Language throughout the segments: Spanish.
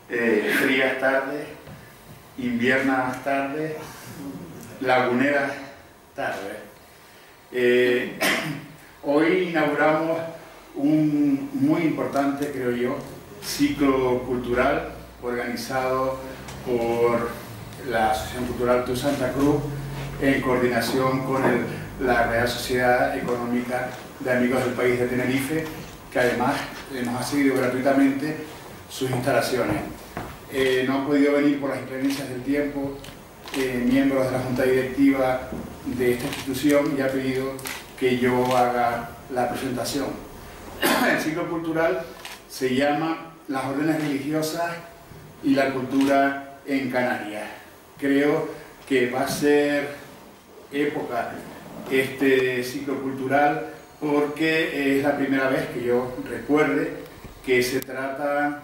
frías tardes, inviernas tardes, laguneras tardes. Hoy inauguramos un muy importante, creo yo, ciclo cultural organizado por la Asociación Cultural Tu Santa Cruz en coordinación con la Real Sociedad Económica de Amigos del País de Tenerife, que además nos ha cedido gratuitamente sus instalaciones. No han podido venir por las inclemencias del tiempo miembros de la Junta Directiva de esta institución y ha pedido que yo haga la presentación. El ciclo cultural se llama Las órdenes religiosas y la cultura en Canarias. Creo que va a ser época este ciclo cultural porque es la primera vez que yo recuerde que se trata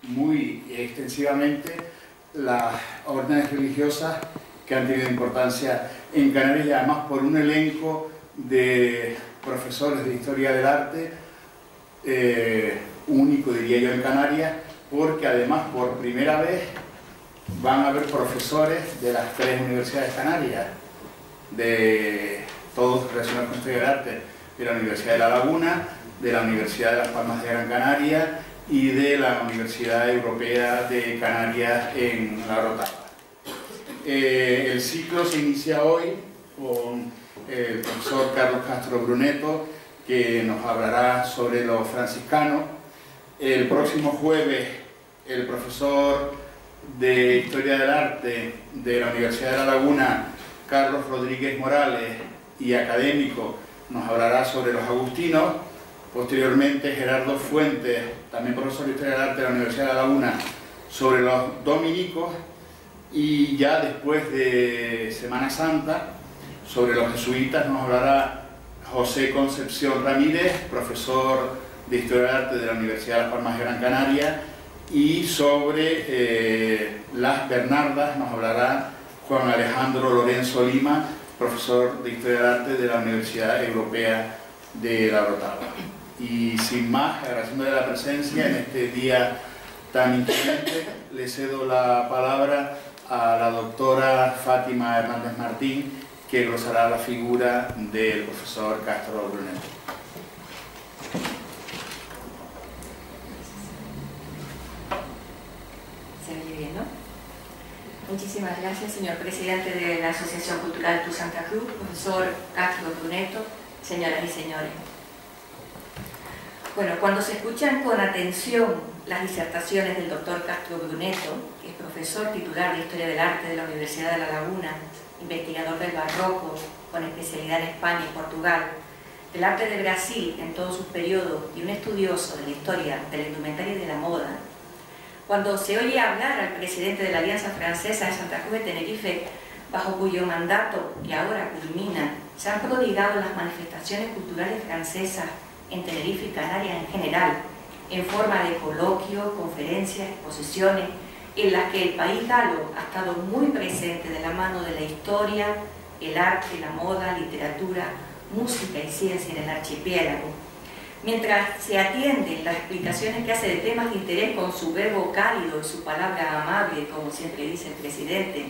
muy extensivamente las órdenes religiosas que han tenido importancia en Canarias y además por un elenco de profesores de Historia del Arte único, diría yo, en Canarias, porque además por primera vez van a haber profesores de las 3 universidades canarias, de todos relacionados con Historia del Arte, de la Universidad de La Laguna, de la Universidad de Las Palmas de Gran Canaria y de la Universidad Europea de Canarias en La Orotava. El ciclo se inicia hoy con el profesor Carlos Castro Bruneto, que nos hablará sobre los franciscanos. El próximo jueves, el profesor de Historia del Arte de la Universidad de La Laguna, Carlos Rodríguez Morales, y académico, nos hablará sobre los agustinos. Posteriormente, Gerardo Fuentes, también profesor de Historia del Arte de la Universidad de La Laguna, sobre los dominicos. Y ya después de Semana Santa, sobre los jesuitas, nos hablará José Concepción Ramírez, profesor de Historia del Arte de la Universidad de Las Palmas de Gran Canaria, y sobre las Bernardas nos hablará Juan Alejandro Lorenzo Lima, profesor de Historia del Arte de la Universidad Europea de La Orotava. Y sin más, agradeciéndole la presencia en este día tan inclemente, le cedo la palabra a la doctora Fátima Hernández Martín, que glosará la figura del profesor Castro Bruneto. Se oye bien, ¿no? Muchísimas gracias, señor presidente de la Asociación Cultural Tu Santa Cruz, profesor Castro Bruneto, señoras y señores. Bueno, cuando se escuchan con atención las disertaciones del doctor Castro Bruneto, que es profesor titular de Historia del Arte de la Universidad de La Laguna, investigador del barroco con especialidad en España y Portugal, del arte de Brasil en todos sus periodos y un estudioso de la historia de la indumentaria y de la moda, cuando se oye hablar al presidente de la Alianza Francesa de Santa Cruz de Tenerife, bajo cuyo mandato y ahora culmina, se han prodigado las manifestaciones culturales francesas en Tenerife y Canarias en general, en forma de coloquios, conferencias, exposiciones, en las que el país galo ha estado muy presente de la mano de la historia, el arte, la moda, literatura, música y ciencia en el archipiélago. Mientras se atienden las explicaciones que hace de temas de interés con su verbo cálido y su palabra amable, como siempre dice el presidente,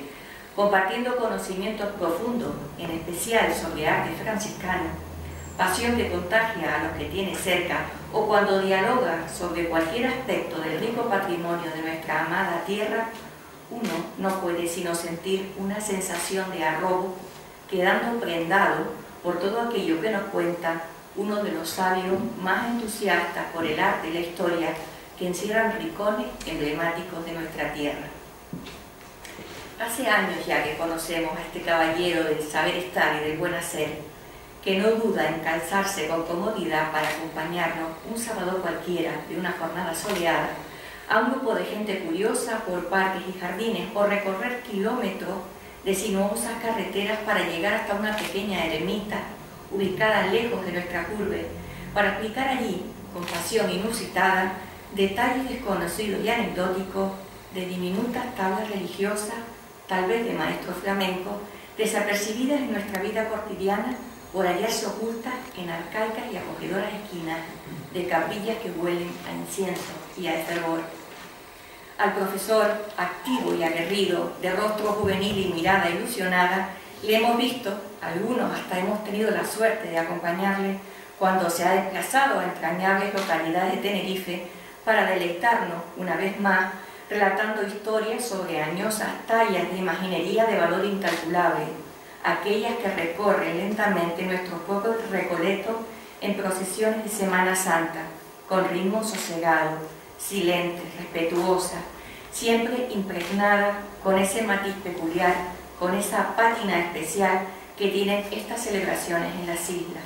compartiendo conocimientos profundos, en especial sobre arte franciscano, pasión que contagia a los que tiene cerca, o cuando dialoga sobre cualquier aspecto del rico patrimonio de nuestra amada tierra, uno no puede sino sentir una sensación de arrobo, quedando prendado por todo aquello que nos cuenta uno de los sabios más entusiastas por el arte y la historia que encierran rincones emblemáticos de nuestra tierra. Hace años ya que conocemos a este caballero del saber estar y del buen hacer, que no duda en calzarse con comodidad para acompañarnos un sábado cualquiera de una jornada soleada a un grupo de gente curiosa por parques y jardines o recorrer kilómetros de sinuosas carreteras para llegar hasta una pequeña eremita ubicada lejos de nuestra curve, para explicar allí, con pasión inusitada, detalles desconocidos y anecdóticos de diminutas tablas religiosas, tal vez de maestros flamencos, desapercibidas en nuestra vida cotidiana por hallarse ocultas en arcaicas y acogedoras esquinas de capillas que huelen a incienso y a fervor. Al profesor activo y aguerrido, de rostro juvenil y mirada ilusionada, le hemos visto, algunos hasta hemos tenido la suerte de acompañarle cuando se ha desplazado a entrañables localidades de Tenerife para deleitarnos una vez más, relatando historias sobre añosas tallas de imaginería de valor incalculable, aquellas que recorren lentamente nuestros pueblos recoletos en procesiones de Semana Santa, con ritmo sosegado, silente, respetuosa, siempre impregnada con ese matiz peculiar, con esa pátina especial que tienen estas celebraciones en las islas.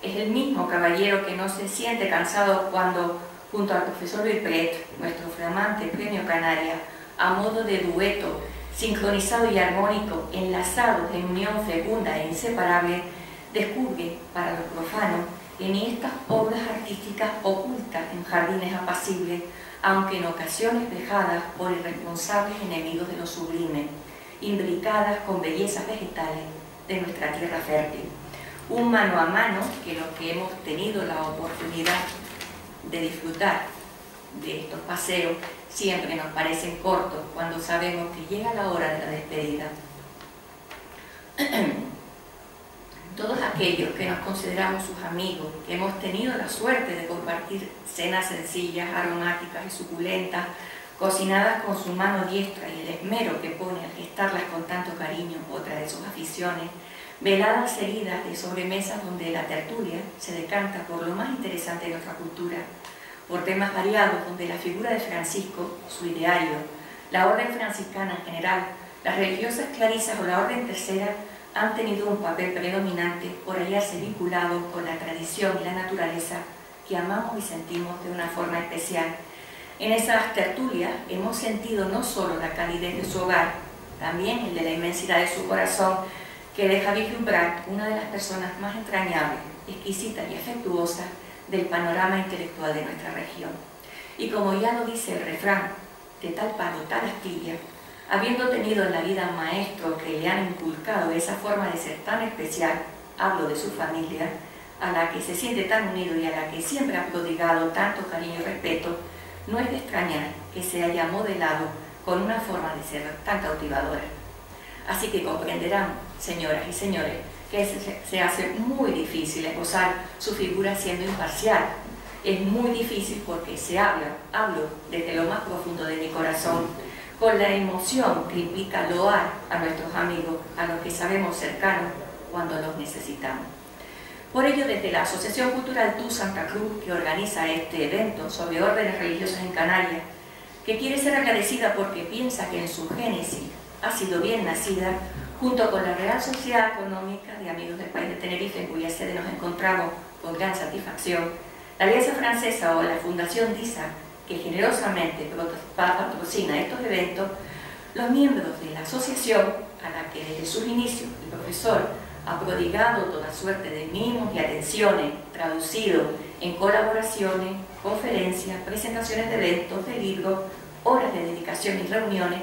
Es el mismo caballero que no se siente cansado cuando, junto al profesor Luis Pret, nuestro flamante Premio Canaria, a modo de dueto, sincronizado y armónico, enlazados en unión fecunda e inseparable, descubre para los profanos en estas obras artísticas ocultas en jardines apacibles, aunque en ocasiones vejadas por irresponsables enemigos de lo sublime, imbricadas con bellezas vegetales de nuestra tierra fértil. Un mano a mano que los que hemos tenido la oportunidad de disfrutar de estos paseos siempre nos parecen cortos cuando sabemos que llega la hora de la despedida. Todos aquellos que nos consideramos sus amigos, que hemos tenido la suerte de compartir cenas sencillas, aromáticas y suculentas, cocinadas con su mano diestra y el esmero que pone al gestarlas con tanto cariño, otra de sus aficiones, veladas seguidas de sobremesas donde la tertulia se decanta por lo más interesante de nuestra cultura, por temas variados donde la figura de Francisco, su ideario, la orden franciscana en general, las religiosas clarisas o la orden tercera han tenido un papel predominante por hallarse vinculados con la tradición y la naturaleza que amamos y sentimos de una forma especial. En esas tertulias hemos sentido no solo la calidez de su hogar, también el de la inmensidad de su corazón, que deja vislumbrar una de las personas más entrañables, exquisitas y afectuosas del panorama intelectual de nuestra región. Y como ya lo dice el refrán, de tal palo, tal astilla, habiendo tenido en la vida maestros que le han inculcado esa forma de ser tan especial, hablo de su familia, a la que se siente tan unido y a la que siempre ha prodigado tanto cariño y respeto, no es de extrañar que se haya modelado con una forma de ser tan cautivadora. Así que comprenderán, señoras y señores, que se hace muy difícil esbozar su figura siendo imparcial. Es muy difícil porque hablo desde lo más profundo de mi corazón, con la emoción que implica loar a nuestros amigos, a los que sabemos cercanos cuando los necesitamos. Por ello, desde la Asociación Cultural TU Santa Cruz, que organiza este evento sobre órdenes religiosas en Canarias, que quiere ser agradecida porque piensa que en su génesis ha sido bien nacida, junto con la Real Sociedad Económica de Amigos del País de Tenerife, en cuya sede nos encontramos con gran satisfacción, la Alianza Francesa o la Fundación DISA, que generosamente patrocina estos eventos, los miembros de la asociación, a la que desde sus inicios el profesor ha prodigado toda suerte de mimos y atenciones, traducido en colaboraciones, conferencias, presentaciones de eventos, de libros, horas de dedicación y reuniones,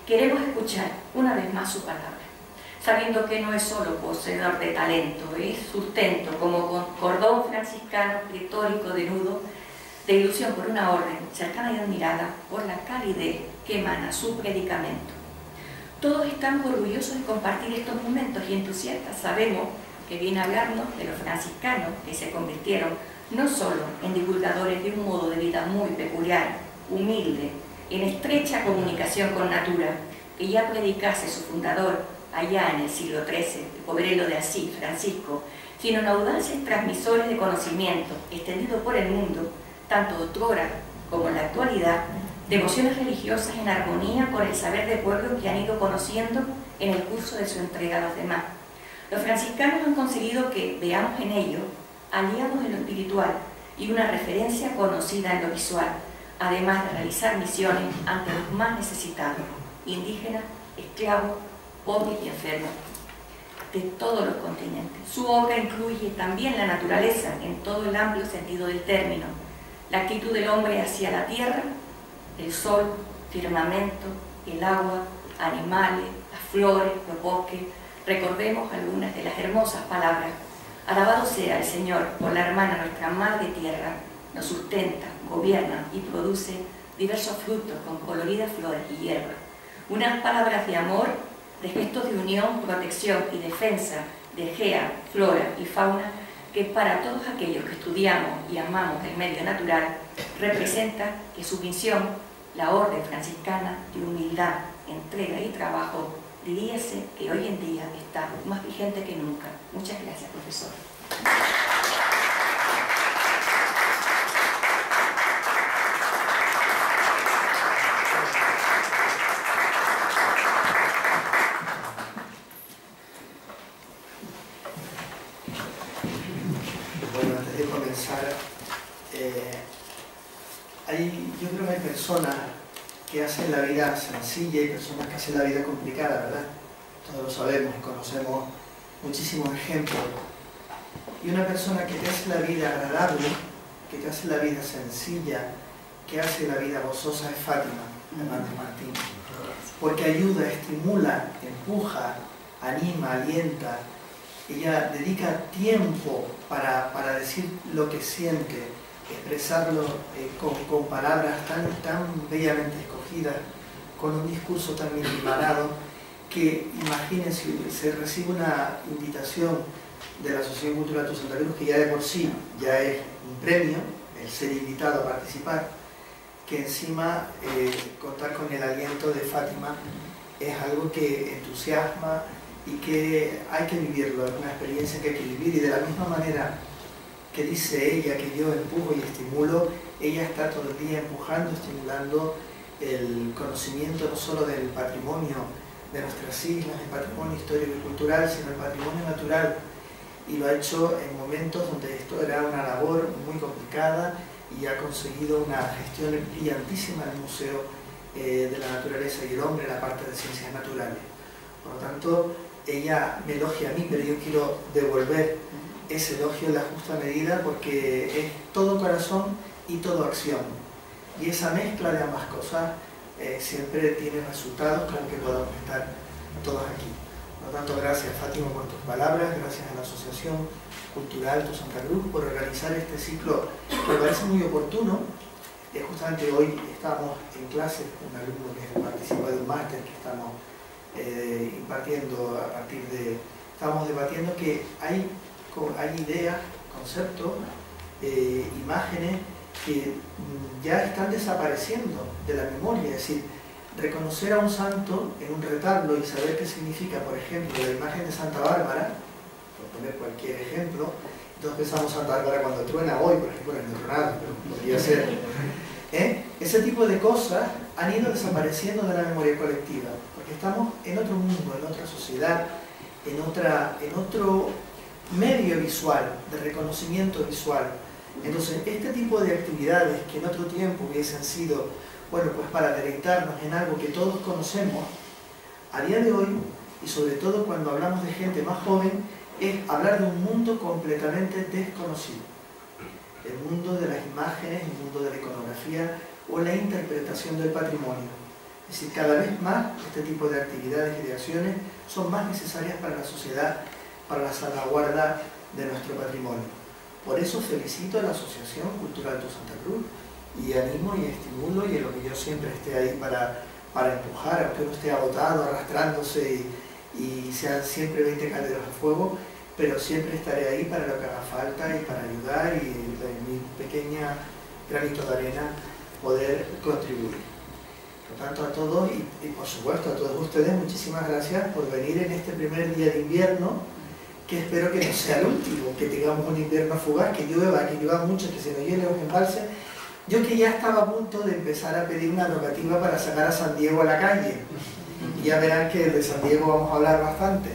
queremos escuchar una vez más su palabra, sabiendo que no es solo poseedor de talento, es sustento como cordón franciscano pletórico de nudo, de ilusión por una orden cercana y admirada por la calidez que emana su predicamento. Todos estamos orgullosos de compartir estos momentos y entusiastas. Sabemos que viene a hablarnos de los franciscanos que se convirtieron no solo en divulgadores de un modo de vida muy peculiar, humilde, en estrecha comunicación con natura, que ya predicase su fundador allá en el siglo XIII, el poverello de Asís, Francisco, sino en audaces transmisores de conocimiento extendido por el mundo, tanto otrora como en la actualidad, devociones religiosas en armonía con el saber de pueblos que han ido conociendo en el curso de su entrega a los demás. Los franciscanos han conseguido que veamos en ellos aliados en lo espiritual y una referencia conocida en lo visual, además de realizar misiones ante los más necesitados, indígenas, esclavos, pobres y enfermos, de todos los continentes. Su obra incluye también la naturaleza en todo el amplio sentido del término, la actitud del hombre hacia la tierra, el sol, firmamento, el agua, animales, las flores, los bosques. Recordemos algunas de las hermosas palabras. Alabado sea el Señor por la hermana, nuestra madre tierra, nos sustenta, gobierna y produce diversos frutos con coloridas flores y hierbas, unas palabras de amor, de gestos de unión, protección y defensa de gea, flora y fauna, que para todos aquellos que estudiamos y amamos el medio natural, representa que su misión, la orden franciscana de humildad, entrega y trabajo, diríase que hoy en día está más vigente que nunca. Muchas gracias, profesor. Bueno, antes de comenzar, yo creo que hay personas que hacen la vida sencilla y personas que hacen la vida complicada, ¿verdad? Todos lo sabemos y conocemos muchísimos ejemplos. Y una persona que te hace la vida agradable, que te hace la vida sencilla, que hace la vida gozosa es Fátima, Hernández Martín. Porque ayuda, estimula, empuja, anima, alienta. Ella dedica tiempo para decir lo que siente, expresarlo con palabras tan bellamente escogidas, con un discurso tan bien preparado, que imagínense, se recibe una invitación de la Asociación Cultural de Santa Cruz, que ya de por sí ya es un premio, el ser invitado a participar, que encima contar con el aliento de Fátima es algo que entusiasma y que hay que vivirlo, es una experiencia que hay que vivir, y de la misma manera que dice ella que yo empujo y estimulo, ella está todo el día empujando, estimulando el conocimiento no solo del patrimonio de nuestras islas, el patrimonio histórico y cultural, sino el patrimonio natural, y lo ha hecho en momentos donde esto era una labor muy complicada, y ha conseguido una gestión brillantísima del Museo de la Naturaleza y el Hombre, la parte de Ciencias Naturales. Por lo tanto, ella me elogia a mí, pero yo quiero devolver ese elogio en la justa medida, porque es todo corazón y todo acción. Y esa mezcla de ambas cosas siempre tiene resultados con que podamos estar todos aquí. Por lo tanto, gracias Fátima por tus palabras, gracias a la Asociación Cultural de Santa Cruz por organizar este ciclo que me parece muy oportuno. Justamente hoy estamos en clase con un alumno que participa de un máster que estamos impartiendo a partir de... Estamos debatiendo que hay ideas, conceptos, imágenes que ya están desapareciendo de la memoria. Es decir, reconocer a un santo en un retablo y saber qué significa, por ejemplo, la imagen de Santa Bárbara, por poner cualquier ejemplo. Entonces pensamos Santa Bárbara cuando truena hoy, por ejemplo, en el tronado, pero podría ser. Ese tipo de cosas han ido desapareciendo de la memoria colectiva, porque estamos en otro mundo, en otra sociedad, en otro medio visual, de reconocimiento visual. Entonces, este tipo de actividades que en otro tiempo hubiesen sido, bueno, pues para deleitarnos en algo que todos conocemos, a día de hoy, y sobre todo cuando hablamos de gente más joven, es hablar de un mundo completamente desconocido. El mundo de las imágenes, el mundo de la iconografía o la interpretación del patrimonio. Es decir, cada vez más este tipo de actividades y de acciones son más necesarias para la sociedad, para la salvaguarda de nuestro patrimonio. Por eso felicito a la Asociación Cultural de Santa Cruz y animo y estimulo, y en lo que yo siempre esté ahí para empujar, aunque uno esté agotado, arrastrándose y sean siempre 20 calderos a fuego, pero siempre estaré ahí para lo que haga falta y para ayudar y en mi pequeña granito de arena poder contribuir. Por lo tanto, a todos y por supuesto a todos ustedes, muchísimas gracias por venir en este primer día de invierno, que espero que no sea el último, que tengamos un invierno fugaz, que llueva mucho, que se nos llene los embalses. Yo que ya estaba a punto de empezar a pedir una rogativa para sacar a San Diego a la calle, y ya verán que de San Diego vamos a hablar bastante.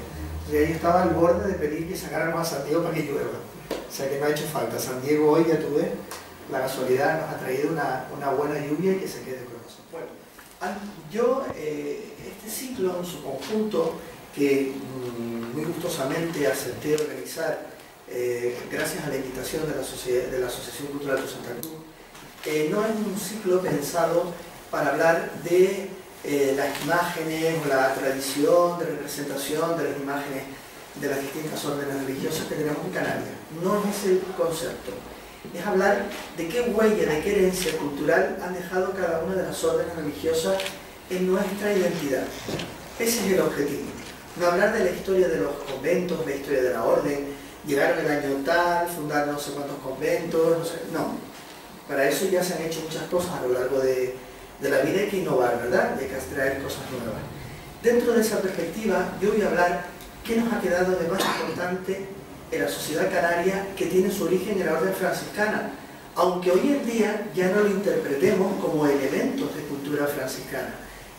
Y ahí estaba al borde de pedir que sacáramos a San Diego para que llueva. O sea que no ha hecho falta. San Diego hoy, ya tú ves, la casualidad nos ha traído una buena lluvia y que se quede con nosotros. Bueno, yo, este ciclo en su conjunto, que muy gustosamente acepté organizar, gracias a la invitación de la Asociación Cultural de Santa Cruz, no es un ciclo pensado para hablar de las imágenes o la tradición de representación de las imágenes de las distintas órdenes religiosas que tenemos en Canarias. No es ese el concepto. es hablar de qué huella, de qué herencia cultural han dejado cada una de las órdenes religiosas en nuestra identidad. Ese es el objetivo. No hablar de la historia de los conventos, la historia de la orden, llegaron el año tal, fundar no sé cuántos conventos, no sé, no. Para eso ya se han hecho muchas cosas a lo largo de la vida, hay que innovar, ¿verdad? Hay que extraer cosas nuevas. Dentro de esa perspectiva, yo voy a hablar qué nos ha quedado de más importante en la sociedad canaria que tiene su origen en la orden franciscana, aunque hoy en día ya no lo interpretemos como elementos de cultura franciscana.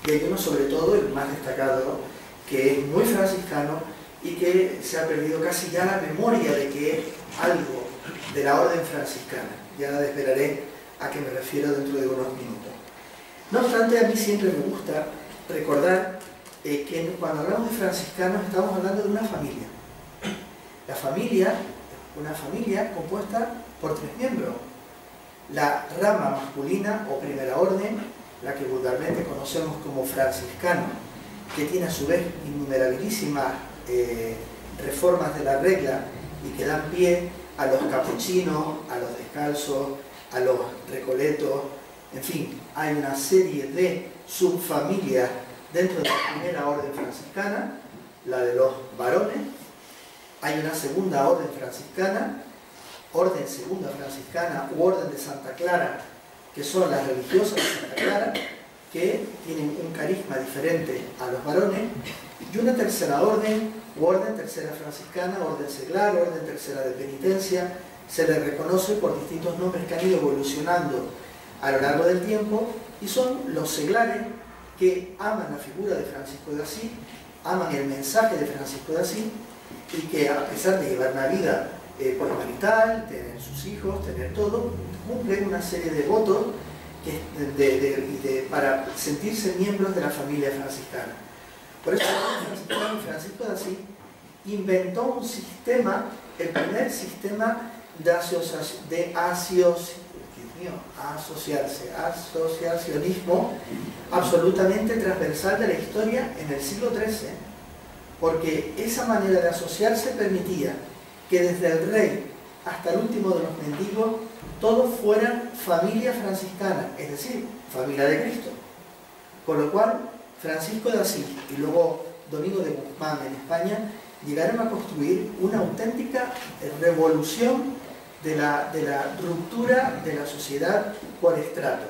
Y hay uno, sobre todo, el más destacado, ¿no?, que es muy franciscano y que se ha perdido casi ya la memoria de que es algo de la orden franciscana. Ya desvelaré a qué me refiero dentro de unos minutos. No obstante, a mí siempre me gusta recordar que cuando hablamos de franciscanos estamos hablando de una familia. La familia, una familia compuesta por 3 miembros. La rama masculina o primera orden, la que vulgarmente conocemos como franciscano, que tiene a su vez innumerabilísimas reformas de la regla y que dan pie a los capuchinos, a los descalzos, a los recoletos, en fin, hay una serie de subfamilias dentro de la primera orden franciscana, la de los varones. Hay una segunda orden franciscana, orden segunda franciscana u orden de Santa Clara, que son las religiosas de Santa Clara, que tienen un carisma diferente a los varones, y una tercera orden, u orden tercera franciscana, orden seglar, orden tercera de penitencia. Se les reconoce por distintos nombres que han ido evolucionando a lo largo del tiempo, y son los seglares que aman la figura de Francisco de Asís, aman el mensaje de Francisco de Asís, y que a pesar de llevar una vida marital, tener sus hijos, tener todo, cumplen una serie de votos para sentirse miembros de la familia franciscana. Por eso Francisco de Asís inventó un sistema, el primer sistema de asociacionismo absolutamente transversal de la historia en el siglo XIII, porque esa manera de asociarse permitía que desde el rey hasta el último de los mendigos todos fueran familia franciscana, es decir, familia de Cristo. Con lo cual, Francisco de Asís y luego Domingo de Guzmán en España llegaron a construir una auténtica revolución de la ruptura de la sociedad por estrato,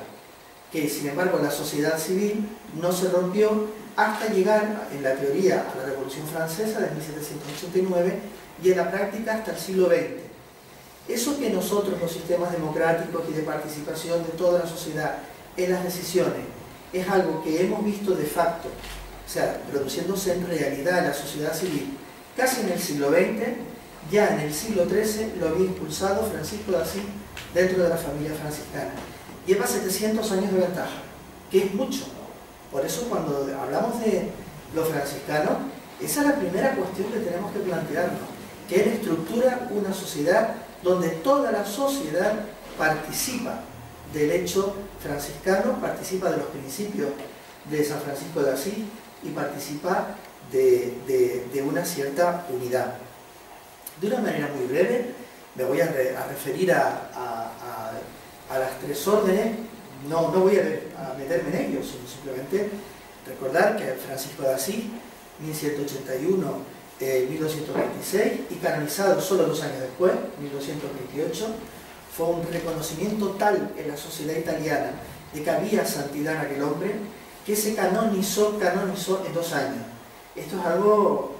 que sin embargo la sociedad civil no se rompió hasta llegar en la teoría a la Revolución Francesa de 1789 y en la práctica hasta el siglo XX. Eso que nosotros, los sistemas democráticos y de participación de toda la sociedad en las decisiones, es algo que hemos visto de facto, o sea, produciéndose en realidad en la sociedad civil, casi en el siglo XX, ya en el siglo XIII lo había impulsado Francisco de Asís dentro de la familia franciscana. Lleva 700 años de ventaja, que es mucho. Por eso cuando hablamos de los franciscanos, esa es la primera cuestión que tenemos que plantearnos, que él estructura una sociedad donde toda la sociedad participa del hecho franciscano, participa de los principios de San Francisco de Asís y participa de una cierta unidad. De una manera muy breve, me voy a referir a las 3 órdenes. No voy a meterme en ellos, sino simplemente recordar que Francisco de Asís, 1181, 1226, y canonizado solo 2 años después, 1228, fue un reconocimiento tal en la sociedad italiana de que había santidad en aquel hombre, que se canonizó en 2 años. Esto es algo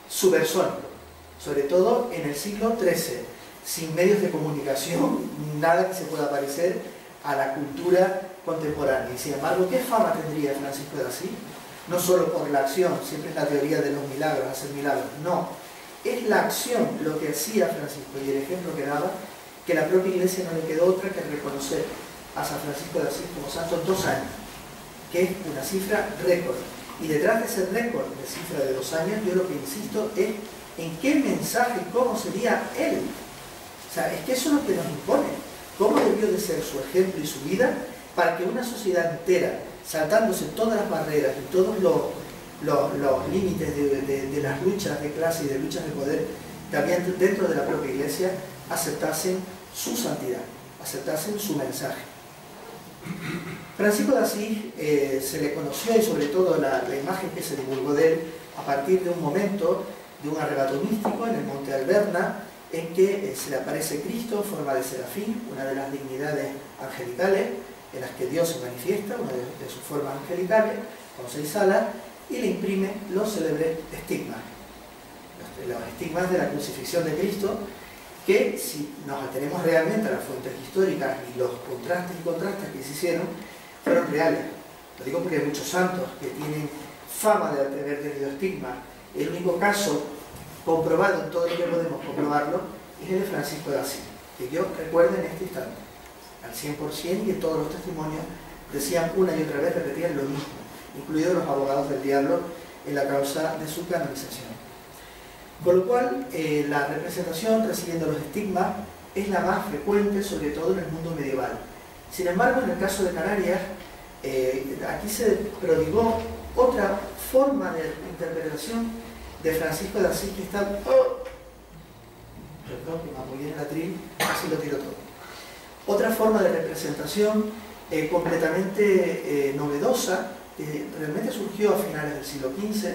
subversónico, sobre todo en el siglo XIII, sin medios de comunicación, nada que se pueda parecer a la cultura contemporánea. Y sin embargo, ¿qué fama tendría Francisco de Asís? No solo por la acción, siempre es la teoría de los milagros, hacer milagros, no. Es la acción lo que hacía Francisco y el ejemplo que daba, que la propia Iglesia no le quedó otra que reconocer a San Francisco de Asís como santo en 2 años, que es una cifra récord. Y detrás de ese récord de cifra de 2 años, yo lo que insisto es en qué mensaje, cómo sería él. O sea, es que eso es lo que nos impone. Cómo debió de ser su ejemplo y su vida para que una sociedad entera, saltándose todas las barreras y todos los límites de las luchas de clase y de luchas de poder que había dentro de la propia Iglesia, aceptasen su santidad, aceptasen su mensaje. Francisco de Asís se le conoció, y sobre todo la imagen que se divulgó de él, a partir de un momento, de un arrebato místico en el monte Alberna, en que se le aparece Cristo en forma de serafín, una de las dignidades angelicales en las que Dios se manifiesta, una de sus formas angelicales, con 6 alas, y le imprime los célebres estigmas, los estigmas de la crucifixión de Cristo, que si nos atenemos realmente a las fuentes históricas y los contrastes y contrastes que se hicieron, fueron reales. Lo digo porque hay muchos santos que tienen fama de haber tenido estigmas. El único caso comprobado en todo lo que podemos comprobarlo es el de Francisco de Asís, que yo recuerdo en este instante, al 100%, y en todos los testimonios decían una y otra vez, repetían lo mismo, incluidos los abogados del diablo en la causa de su canonización. Con lo cual, la representación recibiendo los estigmas es la más frecuente, sobre todo en el mundo medieval. Sin embargo, en el caso de Canarias, aquí se prodigó otra forma de interpretación de Francisco de Asís que está... ¡Oh! Perdón, que me apoyé en el atril, así lo tiro todo. Otra forma de representación completamente novedosa, que realmente surgió a finales del siglo XV,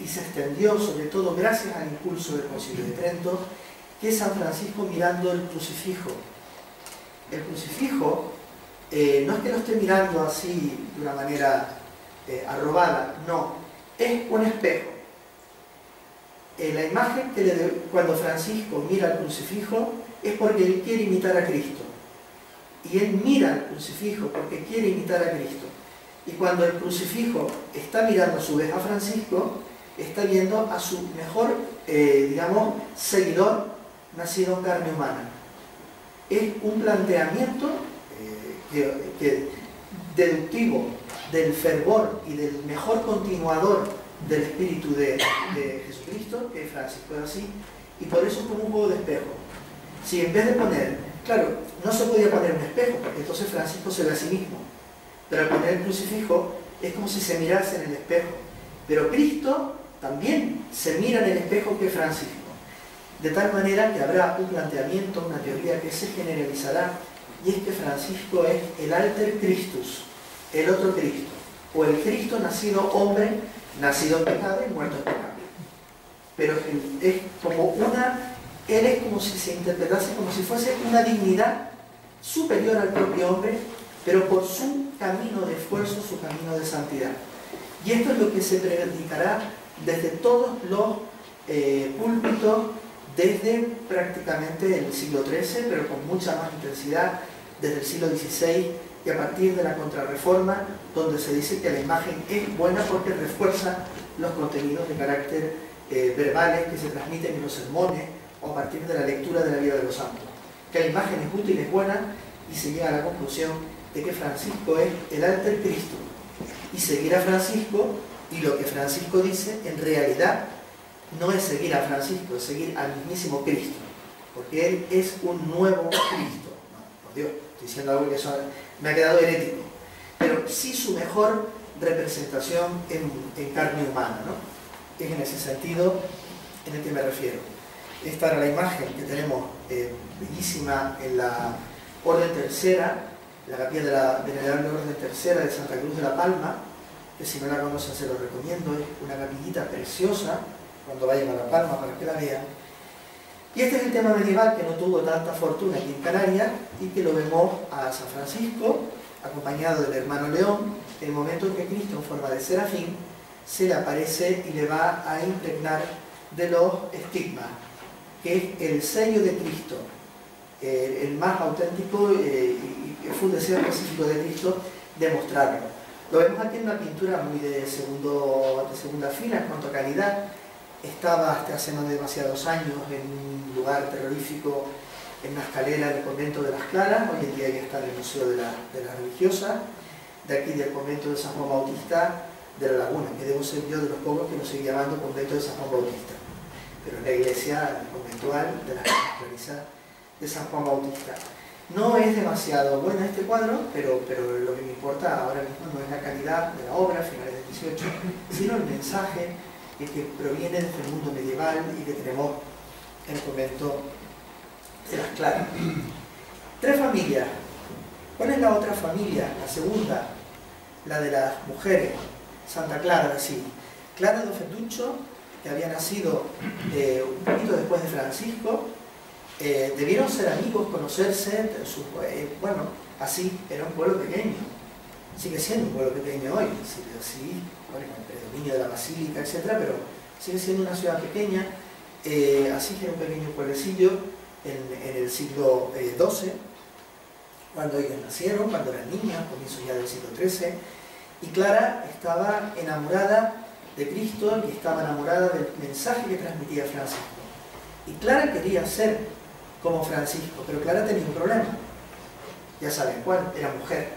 y se extendió sobre todo gracias al impulso del Concilio de Trento, que es San Francisco mirando el crucifijo. El crucifijo no es que lo esté mirando así de una manera arrobada, no, es un espejo. La imagen que le cuando Francisco mira al crucifijo es porque él quiere imitar a Cristo. Y él mira al crucifijo porque quiere imitar a Cristo. Y cuando el crucifijo está mirando a su vez a Francisco, está viendo a su mejor, digamos, seguidor nacido en carne humana. Es un planteamiento deductivo del fervor y del mejor continuador del espíritu de Jesucristo, que es Francisco de Asís, y por eso es como un juego de espejo. Si en vez de poner, claro, no se podía poner un espejo, porque entonces Francisco se ve a sí mismo, pero al poner el crucifijo es como si se mirase en el espejo. Pero Cristo también se mira en el espejo que Francisco, de tal manera que habrá un planteamiento, una teoría que se generalizará, y es que Francisco es el alter Christus, el otro Cristo, o el Cristo nacido hombre, nacido en pecado y muerto en pecado. Pero es como él es como si se interpretase como si fuese una dignidad superior al propio hombre, pero por su camino de esfuerzo, su camino de santidad. Y esto es lo que se predicará desde todos los púlpitos, desde prácticamente el siglo XIII, pero con mucha más intensidad, desde el siglo XVI, y a partir de la Contrarreforma, donde se dice que la imagen es buena porque refuerza los contenidos de carácter verbales que se transmiten en los sermones o a partir de la lectura de la vida de los santos. Que la imagen es útil, es buena, y se llega a la conclusión de que Francisco es el alter Cristo. Y seguir a Francisco, y lo que Francisco dice, en realidad no es seguir a Francisco, es seguir al mismísimo Cristo, porque él es un nuevo Cristo. No, por Dios, estoy diciendo algo que me ha quedado herético, pero sí su mejor representación en carne humana, ¿no? Es en ese sentido en el que me refiero. Esta era la imagen que tenemos bellísima en la Orden Tercera, la capilla de la Venerable Orden Tercera de Santa Cruz de la Palma, que si no la conocen se lo recomiendo, es una capillita preciosa, cuando vayan a La Palma para que la vean. Y este es el tema medieval que no tuvo tanta fortuna aquí en Canarias y que lo vemos a San Francisco, acompañado del hermano León, en el momento en que Cristo, en forma de serafín, se le aparece y le va a impregnar de los estigmas, que es el sello de Cristo, el más auténtico y fue un deseo específico de Cristo demostrarlo. Lo vemos aquí en una pintura muy de segunda fila en cuanto a calidad. Estaba hasta hace no demasiados años en un lugar terrorífico, en una escalera del convento de las Claras. Hoy en día ya está en el Museo de la Religiosa, de aquí del convento de San Juan Bautista de la Laguna, que debo ser yo de los pocos que lo sigue llamando convento de San Juan Bautista, pero es la iglesia conventual de la Clarisa de San Juan Bautista. No es demasiado bueno este cuadro, pero lo que me importa ahora mismo no es la calidad de la obra, finales del 18, sino el mensaje que proviene del mundo medieval y que tenemos en el convento de las Claras. 3 familias. ¿Cuál es la otra familia? La segunda, la de las mujeres, Santa Clara de Asís. Clara de Fetuccio, que había nacido un poquito después de Francisco, debieron ser amigos, conocerse, bueno, Asís era un pueblo pequeño, sigue siendo un pueblo pequeño hoy, sí, bueno, con el predominio de la basílica, etc., pero sigue siendo una ciudad pequeña. Asís era un pequeño pueblecillo en el siglo XII, cuando ellos nacieron, cuando eran niñas, comienzo ya del siglo XIII, y Clara estaba enamorada de Cristo y estaba enamorada del mensaje que transmitía Francisco. Y Clara quería ser como Francisco, pero Clara tenía un problema. Ya saben cuál, era mujer.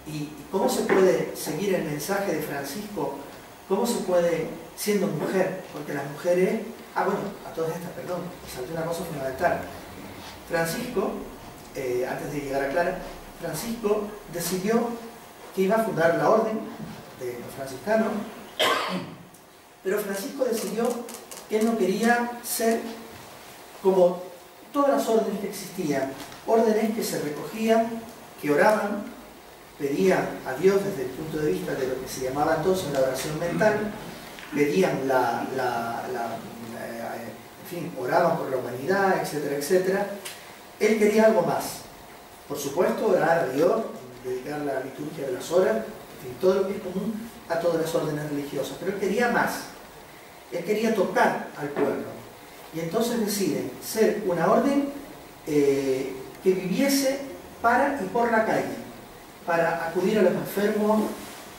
¿Y cómo se puede seguir el mensaje de Francisco? ¿Cómo se puede siendo mujer? Porque las mujeres... bueno, a todas estas, perdón, salté una cosa fundamental. Francisco, antes de llegar a Clara, Francisco decidió que iba a fundar la orden de los franciscanos, pero Francisco decidió que él no quería ser como todas las órdenes que existían, órdenes que se recogían, que oraban, pedían a Dios desde el punto de vista de lo que se llamaba entonces la oración mental, pedían en fin, oraban por la humanidad, etcétera, etcétera. Él quería algo más. Por supuesto, orar a Dios, dedicar la liturgia de las horas, en fin, todo lo que es común a todas las órdenes religiosas. Pero él quería más. Él quería tocar al pueblo. Y entonces deciden ser una orden que viviese para y por la calle, para acudir a los enfermos,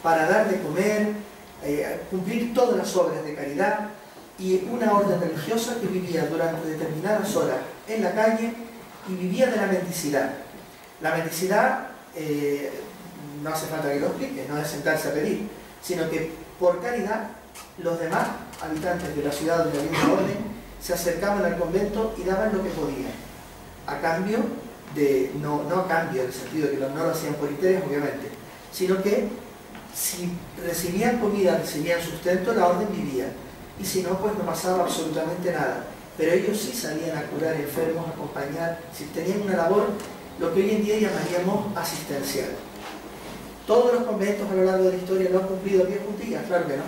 para dar de comer, cumplir todas las obras de caridad, y una orden religiosa que vivía durante determinadas horas en la calle y vivía de la mendicidad. La mendicidad, no hace falta que lo explique, no es sentarse a pedir, sino que por caridad los demás habitantes de la ciudad de la misma orden se acercaban al convento y daban lo que podían, a cambio de, no a cambio en el sentido de que no lo hacían por interés obviamente, sino que si recibían comida, recibían sustento, la orden vivía, y si no, pues no pasaba absolutamente nada. Pero ellos sí salían a curar enfermos, a acompañar, si tenían una labor, lo que hoy en día llamaríamos asistencial. ¿Todos los conventos a lo largo de la historia lo han cumplido a pie juntillas? Claro que no.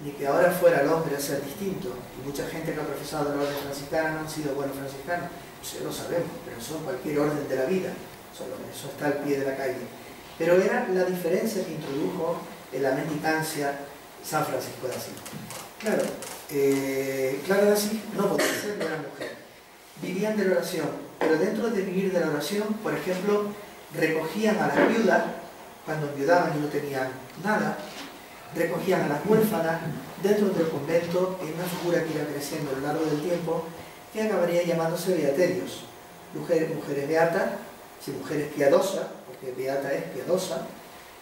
Ni que ahora fuera el hombre a ser distinto. Y mucha gente que ha profesado la orden franciscana no han sido buenos franciscanos. Eso lo sabemos, pero son cualquier orden de la vida. Eso está al pie de la calle. Pero era la diferencia que introdujo en la mendicancia San Francisco de Asís. Claro, Clara de Asís no podía ser una mujer. Vivían de la oración, pero dentro de vivir de la oración, por ejemplo, recogían a las viudas cuando enviudaban y no tenían nada, recogían a las huérfanas dentro del convento en una figura que iba creciendo a lo largo del tiempo, que acabaría llamándose beaterios, mujeres beatas, sí, mujeres piadosas, porque beata es piadosa,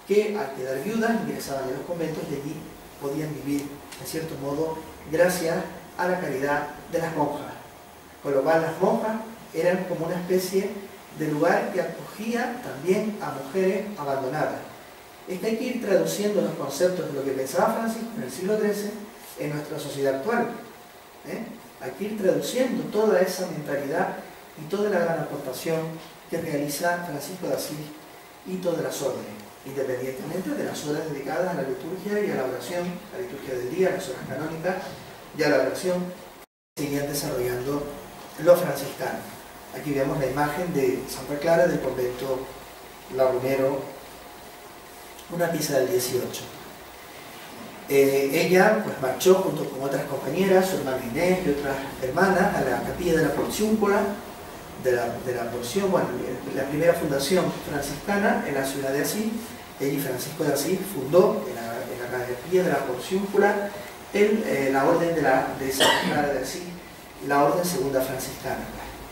que al quedar viudas ingresaban en los conventos y allí podían vivir, en cierto modo, gracias a la caridad de las monjas. Con lo cual las monjas eran como una especie de lugar que acogía también a mujeres abandonadas. Es que hay que ir traduciendo los conceptos de lo que pensaba Francisco en el siglo XIII en nuestra sociedad actual. Hay que ir traduciendo toda esa mentalidad y toda la gran aportación que realiza Francisco de Asís y todas las órdenes, independientemente de las horas dedicadas a la liturgia y a la oración, la liturgia del día, las horas canónicas y a la oración que seguían desarrollando los franciscanos. Aquí vemos la imagen de Santa Clara del convento lagunero, una pieza del 18. Ella pues marchó junto con otras compañeras, su hermana Inés y otras hermanas, a la capilla de la Porciúncula, de la Porción, bueno, la primera fundación franciscana en la ciudad de Asís. Allí Francisco de Asís fundó en la capilla de la Porciúncula la orden de Santa Clara de Asís, la orden segunda franciscana.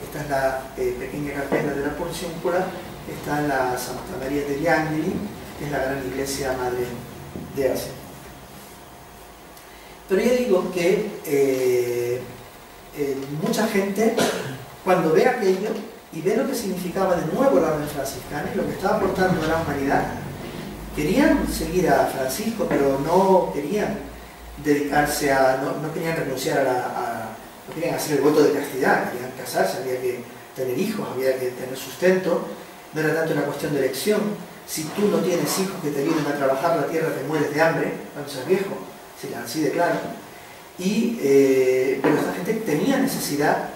Esta es la pequeña capilla de la Porciúncula, está en la Santa María degli Angeli, que es la gran iglesia madre de Asís. Pero yo digo que mucha gente, cuando ve aquello y ve lo que significaba de nuevo la orden franciscana y lo que estaba aportando a la humanidad, querían seguir a Francisco, pero no querían dedicarse no querían renunciar no querían hacer el voto de castidad, querían casarse, había que tener hijos, había que tener sustento, no era tanto una cuestión de elección. Si tú no tienes hijos que te ayuden a trabajar la tierra, te mueres de hambre cuando seas viejo, así de claro. Pero esta gente tenía necesidad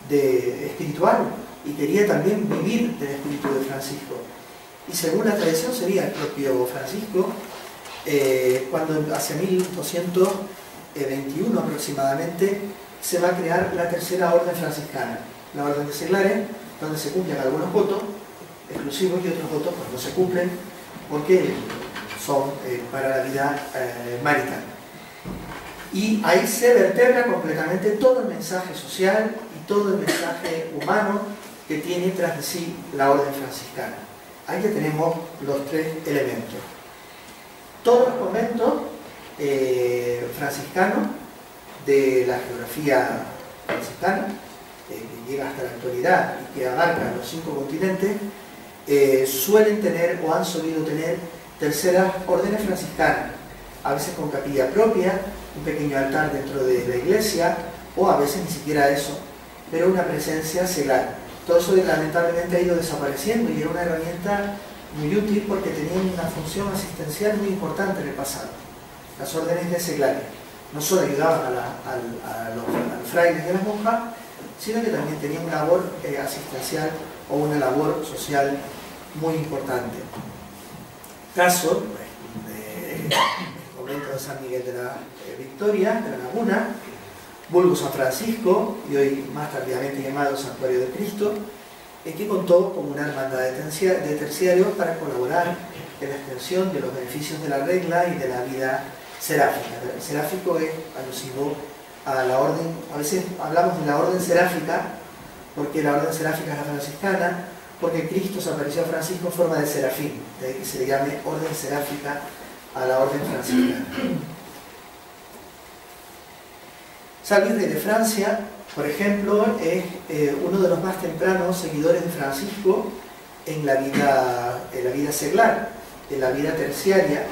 espiritual y quería también vivir del espíritu de Francisco. Y según la tradición sería el propio Francisco, cuando hacia 1221 aproximadamente se va a crear la tercera orden franciscana, la orden de seglares, donde se cumplen algunos votos exclusivos y otros votos pues no se cumplen porque son para la vida marital. Y ahí se vertebra completamente todo el mensaje social y todo el mensaje humano que tiene tras de sí la orden franciscana. Ahí ya tenemos los tres elementos. Todos los conventos franciscanos de la geografía franciscana, que llega hasta la actualidad y que abarca los 5 continentes, suelen tener o han solido tener terceras órdenes franciscanas, a veces con capilla propia, un pequeño altar dentro de la iglesia, o a veces ni siquiera eso, pero una presencia seglar. Todo eso lamentablemente ha ido desapareciendo y era una herramienta muy útil porque tenían una función asistencial muy importante en el pasado. Las órdenes de seglares no solo ayudaban a los frailes y a las monjas, sino que también tenían una labor asistencial o una labor social muy importante. Caso del convento de San Miguel de la Victoria, de la Laguna, vulgo San Francisco, y hoy más tardíamente llamado Santuario de Cristo, que contó con una hermandad de terciarios para colaborar en la extensión de los beneficios de la regla y de la vida seráfica. El seráfico es alusivo a la orden, a veces hablamos de la orden seráfica, porque la orden seráfica es la franciscana, porque Cristo se apareció a Francisco en forma de serafín, de ahí que se le llame orden seráfica a la orden franciscana. San Luis Rey de Francia, por ejemplo, es uno de los más tempranos seguidores de Francisco en la vida seglar, en la vida terciaria,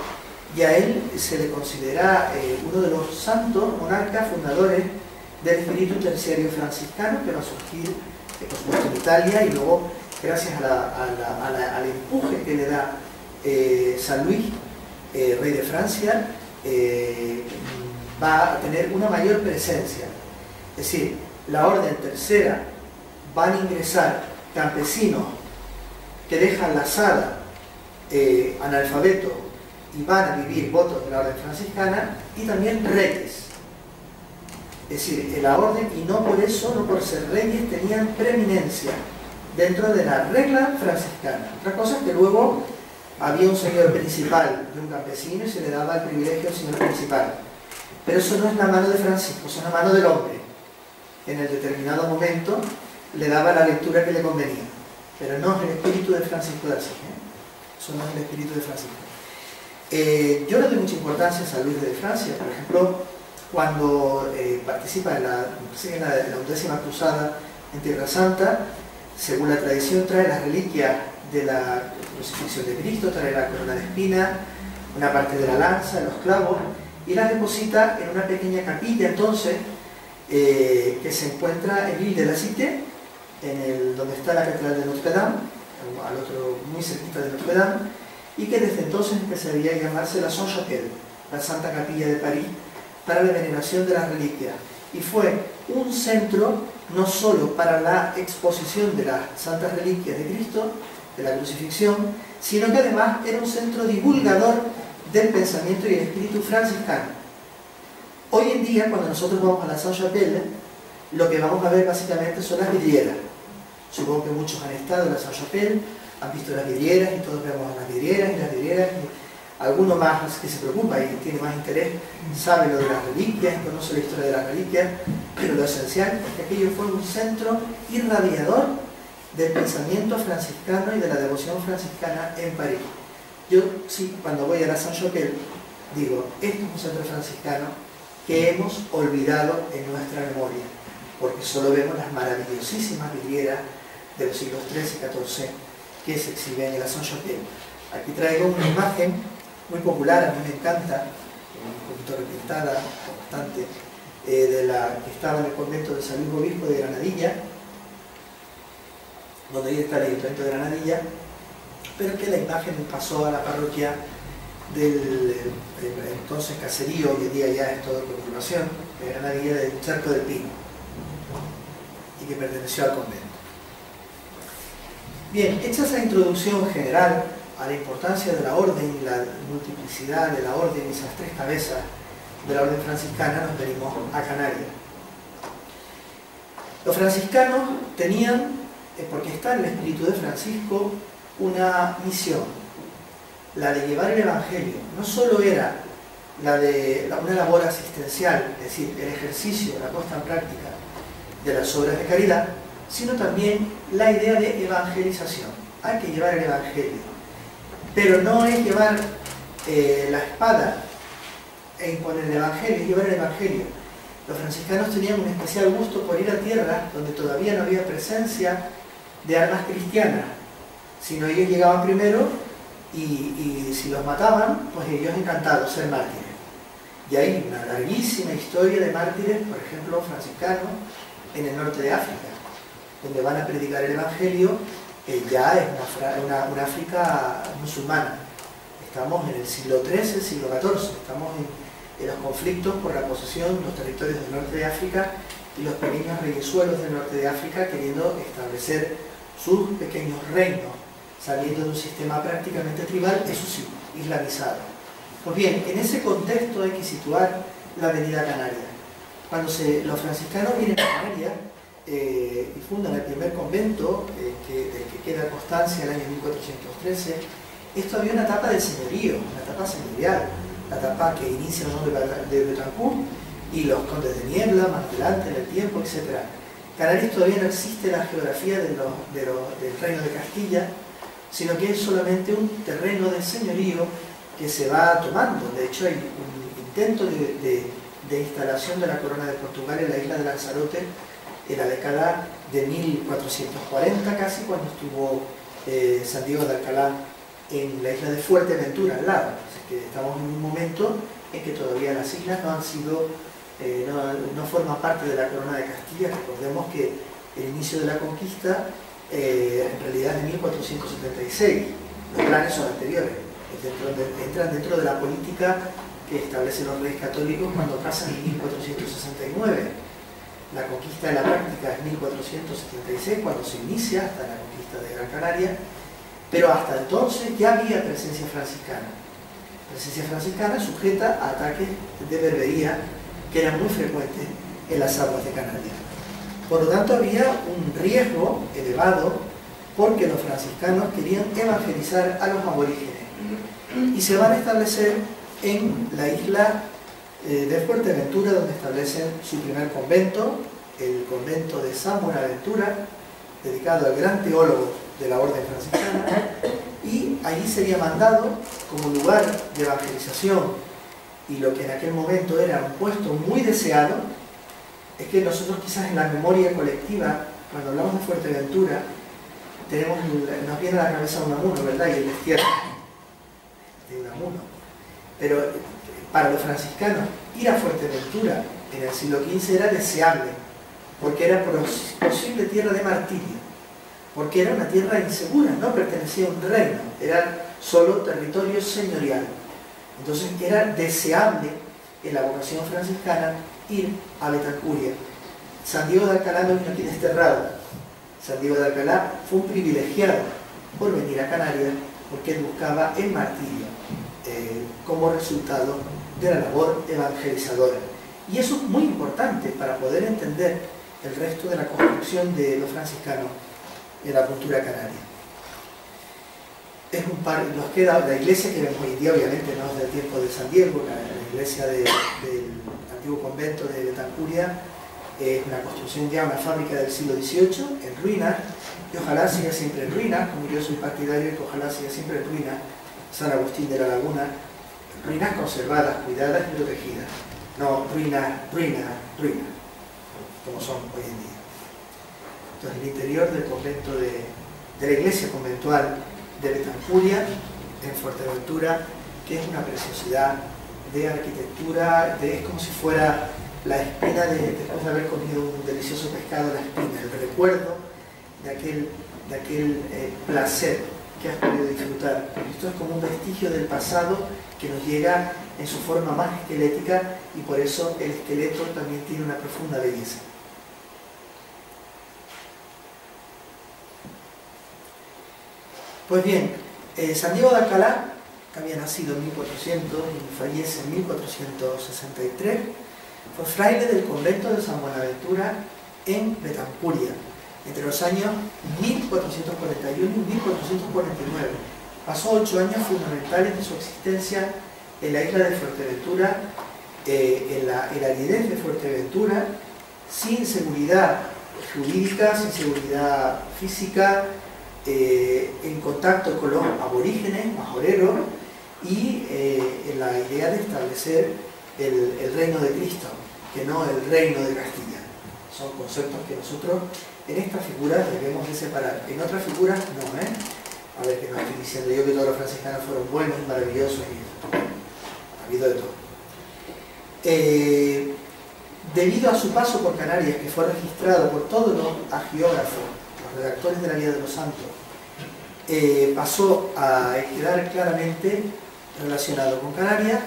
y a él se le considera uno de los santos monarcas fundadores del espíritu terciario franciscano, que va a surgir por supuesto en Italia, y luego gracias al empuje que le da San Luis, rey de Francia, va a tener una mayor presencia. Es decir, la orden tercera van a ingresar campesinos que dejan la sala analfabetos y van a vivir votos de la orden franciscana, y también reyes. Es decir, en la orden, y no por eso, no por ser reyes, tenían preeminencia dentro de la regla franciscana. Otra cosa es que luego había un señor principal de un campesino y se le daba el privilegio al señor principal. Pero eso no es la mano de Francisco, es la mano del hombre. En el determinado momento le daba la lectura que le convenía. Pero no es el espíritu de Francisco de Asís. Eso no es el espíritu de Francisco. Yo le doy mucha importancia a San Luis de Francia. Por ejemplo, cuando participa en la 11ª cruzada en Tierra Santa, según la tradición trae las reliquias de la crucifixión de Cristo, trae la corona de espina, una parte de la lanza, los clavos, y las deposita en una pequeña capilla entonces que se encuentra en L'Île de la Cité, donde está la catedral de Notre Dame, al otro, muy cerquita de Notre Dame, y que desde entonces empezaría a llamarse la Sainte-Chapelle, la Santa Capilla de París, para la veneración de las reliquias. Y fue un centro no solo para la exposición de las santas reliquias de Cristo, de la crucifixión, sino que además era un centro divulgador del pensamiento y el espíritu franciscano. Hoy en día, cuando nosotros vamos a la Sainte-Chapelle, lo que vamos a ver básicamente son las vidrieras. Supongo que muchos han estado en la Sainte-Chapelle, han visto las vidrieras, y todos vemos las vidrieras, y alguno más que se preocupa y tiene más interés sabe lo de las reliquias, conoce la historia de las reliquias, pero lo esencial es que aquello fue un centro irradiador del pensamiento franciscano y de la devoción franciscana en París. Yo sí, cuando voy a la Sainte-Chapelle, digo, esto es un centro franciscano que hemos olvidado en nuestra memoria, porque solo vemos las maravillosísimas vidrieras de los siglos XIII y XIV que se exhiben en la Sainte-Chapelle. Aquí traigo una imagen muy popular, a mí me encanta, un poquito repintada, bastante, que estaba en el convento de San Luis Obispo de Granadilla, donde ahí está el Ayuntamiento de Granadilla, pero que la imagen pasó a la parroquia del entonces caserío, hoy en día ya es todo continuación, de Granadilla, del Charco del Pino, y que perteneció al convento. Bien, hecha esa introducción general a la importancia de la orden y la multiplicidad de la orden y esas tres cabezas de la orden franciscana, nos venimos a Canarias. Los franciscanos tenían, porque está en el espíritu de Francisco, una misión, la de llevar el Evangelio. No solo era una labor asistencial, es decir, el ejercicio, la puesta en práctica de las obras de caridad, sino también la idea de evangelización. Hay que llevar el Evangelio, pero no es llevar la espada e imponer el Evangelio, es llevar el Evangelio. Los franciscanos tenían un especial gusto por ir a tierras donde todavía no había presencia de armas cristianas, sino ellos llegaban primero y si los mataban, pues ellos encantados ser mártires. Y hay una larguísima historia de mártires, por ejemplo, franciscanos, en el norte de África, donde van a predicar el Evangelio. Ya es una África musulmana. Estamos en el siglo XIII, siglo XIV, estamos en los conflictos por la posesión de los territorios del norte de África y los pequeños reyesuelos del norte de África queriendo establecer sus pequeños reinos, saliendo de un sistema prácticamente tribal, eso sí, islamizado. Pues bien, en ese contexto hay que situar la venida a Canarias. Cuando los franciscanos vienen a Canarias y fundan el primer convento, del que queda constancia en el año 1413, esto había una etapa de señorío, una etapa señorial, la etapa que inicia el nombre de Betancourt y los condes de Niebla, más adelante en el tiempo, etc. Canarias todavía no existe la geografía del reino de Castilla, sino que es solamente un terreno de señorío que se va tomando. De hecho, hay un intento de instalación de la corona de Portugal en la isla de Lanzarote en la década de 1440 casi, cuando estuvo San Diego de Alcalá en la isla de Fuerteventura al lado. Así que estamos en un momento en que todavía las islas no han sido, no forman parte de la corona de Castilla. Recordemos que el inicio de la conquista en realidad es de 1476, los planes son anteriores, entran dentro de la política que establecen los reyes católicos cuando casan en 1469. La conquista de la práctica es 1476, cuando se inicia hasta la conquista de Gran Canaria, pero hasta entonces ya había presencia franciscana sujeta a ataques de berbería que eran muy frecuentes en las aguas de Canarias. Por lo tanto, había un riesgo elevado porque los franciscanos querían evangelizar a los aborígenes y se van a establecer en la isla de Fuerteventura, donde establecen su primer convento, el convento de San Buenaventura, dedicado al gran teólogo de la orden franciscana, y allí sería mandado como lugar de evangelización, y lo que en aquel momento era un puesto muy deseado. Es que nosotros quizás en la memoria colectiva, cuando hablamos de Fuerteventura, nos viene a la cabeza Unamuno, ¿verdad? Y el destierro de Unamuno. Pero para los franciscanos, ir a Fuerteventura en el siglo XV era deseable, porque era posible tierra de martirio, porque era una tierra insegura, no pertenecía a un reino, era solo territorio señorial. Entonces era deseable en la vocación franciscana ir a Betancuria. San Diego de Alcalá no vino aquí desterrado. San Diego de Alcalá fue un privilegiado por venir a Canarias porque él buscaba el martirio como resultado de la labor evangelizadora. Y eso es muy importante para poder entender el resto de la construcción de los franciscanos en la cultura canaria. Nos queda la iglesia que vemos hoy en día, obviamente no es del tiempo de San Diego, la iglesia del antiguo convento de Betancuria, es una construcción ya, una fábrica del siglo XVIII, en ruinas, y ojalá siga siempre en ruinas, como yo soy partidario, que ojalá siga siempre en ruinas. San Agustín de la Laguna, ruinas conservadas, cuidadas y protegidas, no ruinas, como son hoy en día. Entonces, el interior del convento de la iglesia conventual de Betancuria, en Fuerteventura, que es una preciosidad de arquitectura, es como si fuera la espina después de haber comido un delicioso pescado, la espina, el recuerdo de aquel placer que has podido disfrutar. Esto es como un vestigio del pasado que nos llega en su forma más esquelética, y por eso el esqueleto también tiene una profunda belleza. Pues bien, San Diego de Alcalá, que había nacido en 1400 y fallece en 1463, fue fraile del convento de San Buenaventura en Betancuria, entre los años 1441 y 1449. Pasó 8 años fundamentales de su existencia en la isla de Fuerteventura, en la aridez de Fuerteventura, sin seguridad jurídica, sin seguridad física, en contacto con los aborígenes, majoreros, y en la idea de establecer el reino de Cristo, que no el reino de Castilla. Son conceptos que nosotros en estas figuras debemos de separar. En otras figuras no, A ver, que no estoy diciendo yo que todos los franciscanos fueron buenos y maravillosos, y ha habido de todo. Debido a su paso por Canarias, que fue registrado por todos los agiógrafos, los redactores de la Vida de los Santos, pasó a quedar claramente relacionado con Canarias,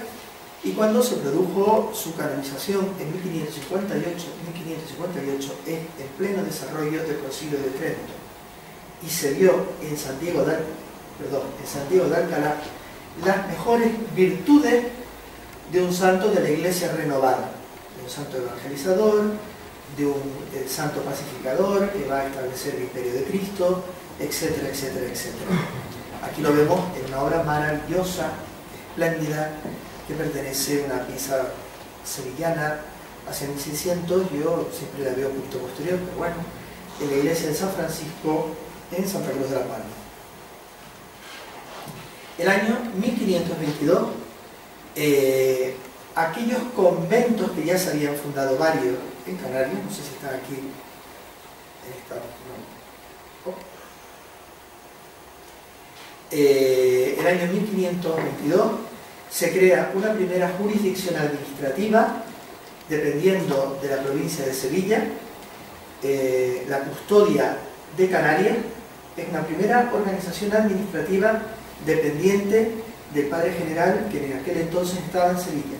y cuando se produjo su canonización en 1558, en pleno desarrollo del Concilio de Trento, y se vio en San Diego de Alcalá las mejores virtudes de un santo de la Iglesia renovada, de un santo evangelizador, de un santo pacificador que va a establecer el imperio de Cristo, etcétera, etcétera, etcétera. Aquí lo vemos en una obra maravillosa, espléndida, que pertenece a una pieza sevillana hacia 1600, yo siempre la veo un poquito posterior, pero bueno, en la iglesia de San Francisco, en Santa Cruz de la Palma. El año 1522, aquellos conventos que ya se habían fundado varios en Canarias, no sé si están aquí, el año 1522 se crea una primera jurisdicción administrativa dependiendo de la provincia de Sevilla, la Custodia de Canarias. Es una primera organización administrativa dependiente del Padre General, que en aquel entonces estaba en Sevilla.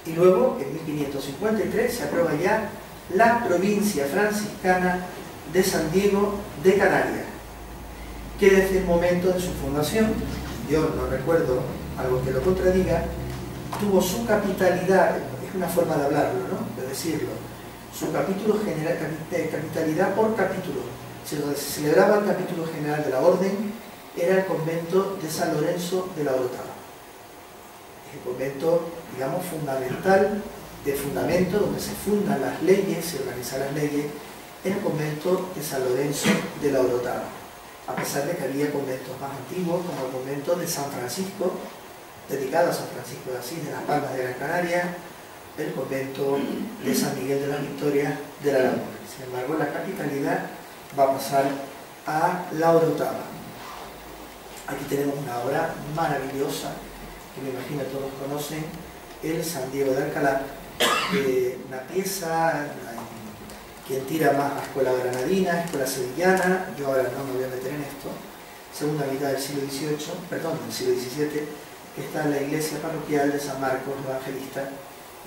Y luego, en 1553, se aprueba ya la provincia franciscana de San Diego de Canarias, que desde el momento de su fundación, yo no recuerdo algo que lo contradiga, tuvo su capitalidad, es una forma de hablarlo, ¿no?, de decirlo, su capítulo general, capitalidad por capítulo. Se celebraba el capítulo general de la orden, era el convento de San Lorenzo de la Orotava. Es el convento, digamos, fundamental, de fundamento, donde se fundan las leyes, se organizan las leyes, en el convento de San Lorenzo de la Orotava. A pesar de que había conventos más antiguos, como el convento de San Francisco, dedicado a San Francisco de Asís, de las Palmas de Gran Canaria, el convento de San Miguel de las Victorias de la Laguna. Sin embargo, la capitalidad va a pasar a la Orotava. Aquí tenemos una obra maravillosa, que me imagino todos conocen, el San Diego de Alcalá, una pieza, quien tira más a escuela granadina, escuela sevillana, yo ahora no me voy a meter en esto, segunda mitad del siglo XVII, perdón, del siglo XVII, que está en la iglesia parroquial de San Marcos Evangelista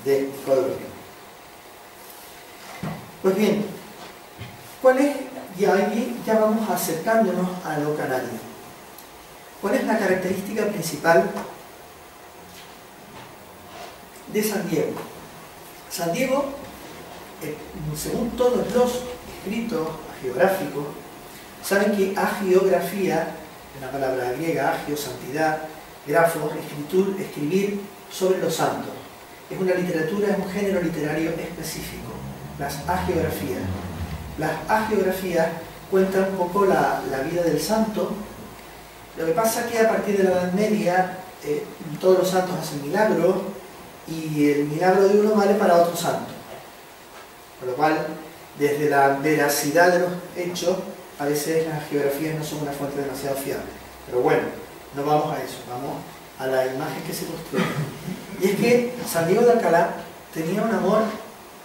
de Córdoba. Pues bien, ¿cuál es? Ya vamos acercándonos a lo canario. ¿Cuál es la característica principal de San Diego? San Diego, según todos los escritos geográficos, saben que agiografía, una palabra griega, agio, santidad, grafos, escribir sobre los santos. Es una literatura, es un género literario específico, las agiografías. Las agiografías cuentan un poco la vida del santo. Lo que pasa es que a partir de la Edad Media todos los santos hacen milagros y el milagro de uno vale para otro santo. Con lo cual, desde la veracidad de los hechos, a veces las geografías no son una fuente demasiado fiable. Pero bueno, no vamos a eso, vamos a la imagen que se construye. Y es que San Diego de Alcalá tenía un amor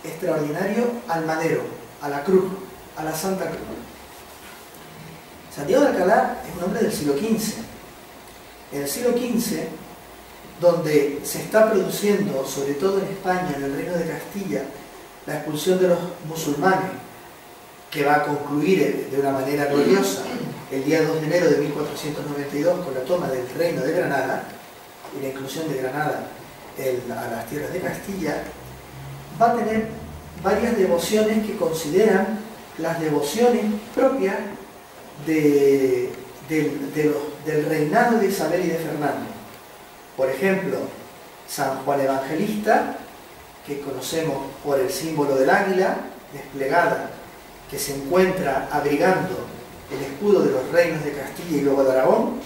extraordinario al madero, a la cruz, a la Santa Cruz. Santiago de Alcalá es un hombre del siglo XV. En el siglo XV, donde se está produciendo, sobre todo en España, en el Reino de Castilla, la expulsión de los musulmanes, que va a concluir de una manera gloriosa el día 2 de enero de 1492 con la toma del Reino de Granada y la inclusión de Granada a las tierras de Castilla, va a tener varias devociones que consideran las devociones propias del reinado de Isabel y de Fernando. Por ejemplo, San Juan Evangelista, que conocemos por el símbolo del águila desplegada, que se encuentra abrigando el escudo de los reinos de Castilla y luego de Aragón,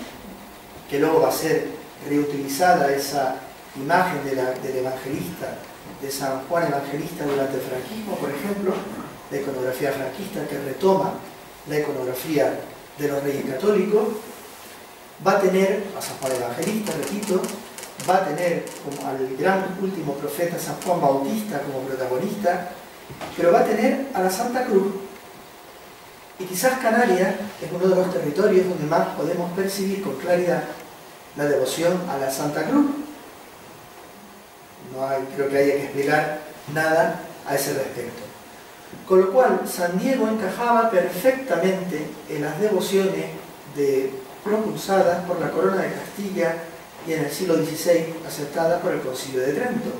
que luego va a ser reutilizada esa imagen del evangelista, de San Juan Evangelista durante el franquismo, por ejemplo, la iconografía franquista que retoma la iconografía de los reyes católicos. Va a tener a San Juan Evangelista, repito, va a tener como al gran último profeta San Juan Bautista como protagonista, pero va a tener a la Santa Cruz. Y quizás Canarias es uno de los territorios donde más podemos percibir con claridad la devoción a la Santa Cruz. Creo que haya que explicar nada a ese respecto. Con lo cual, San Diego encajaba perfectamente en las devociones propulsadas por la Corona de Castilla y en el siglo XVI aceptadas por el Concilio de Trento.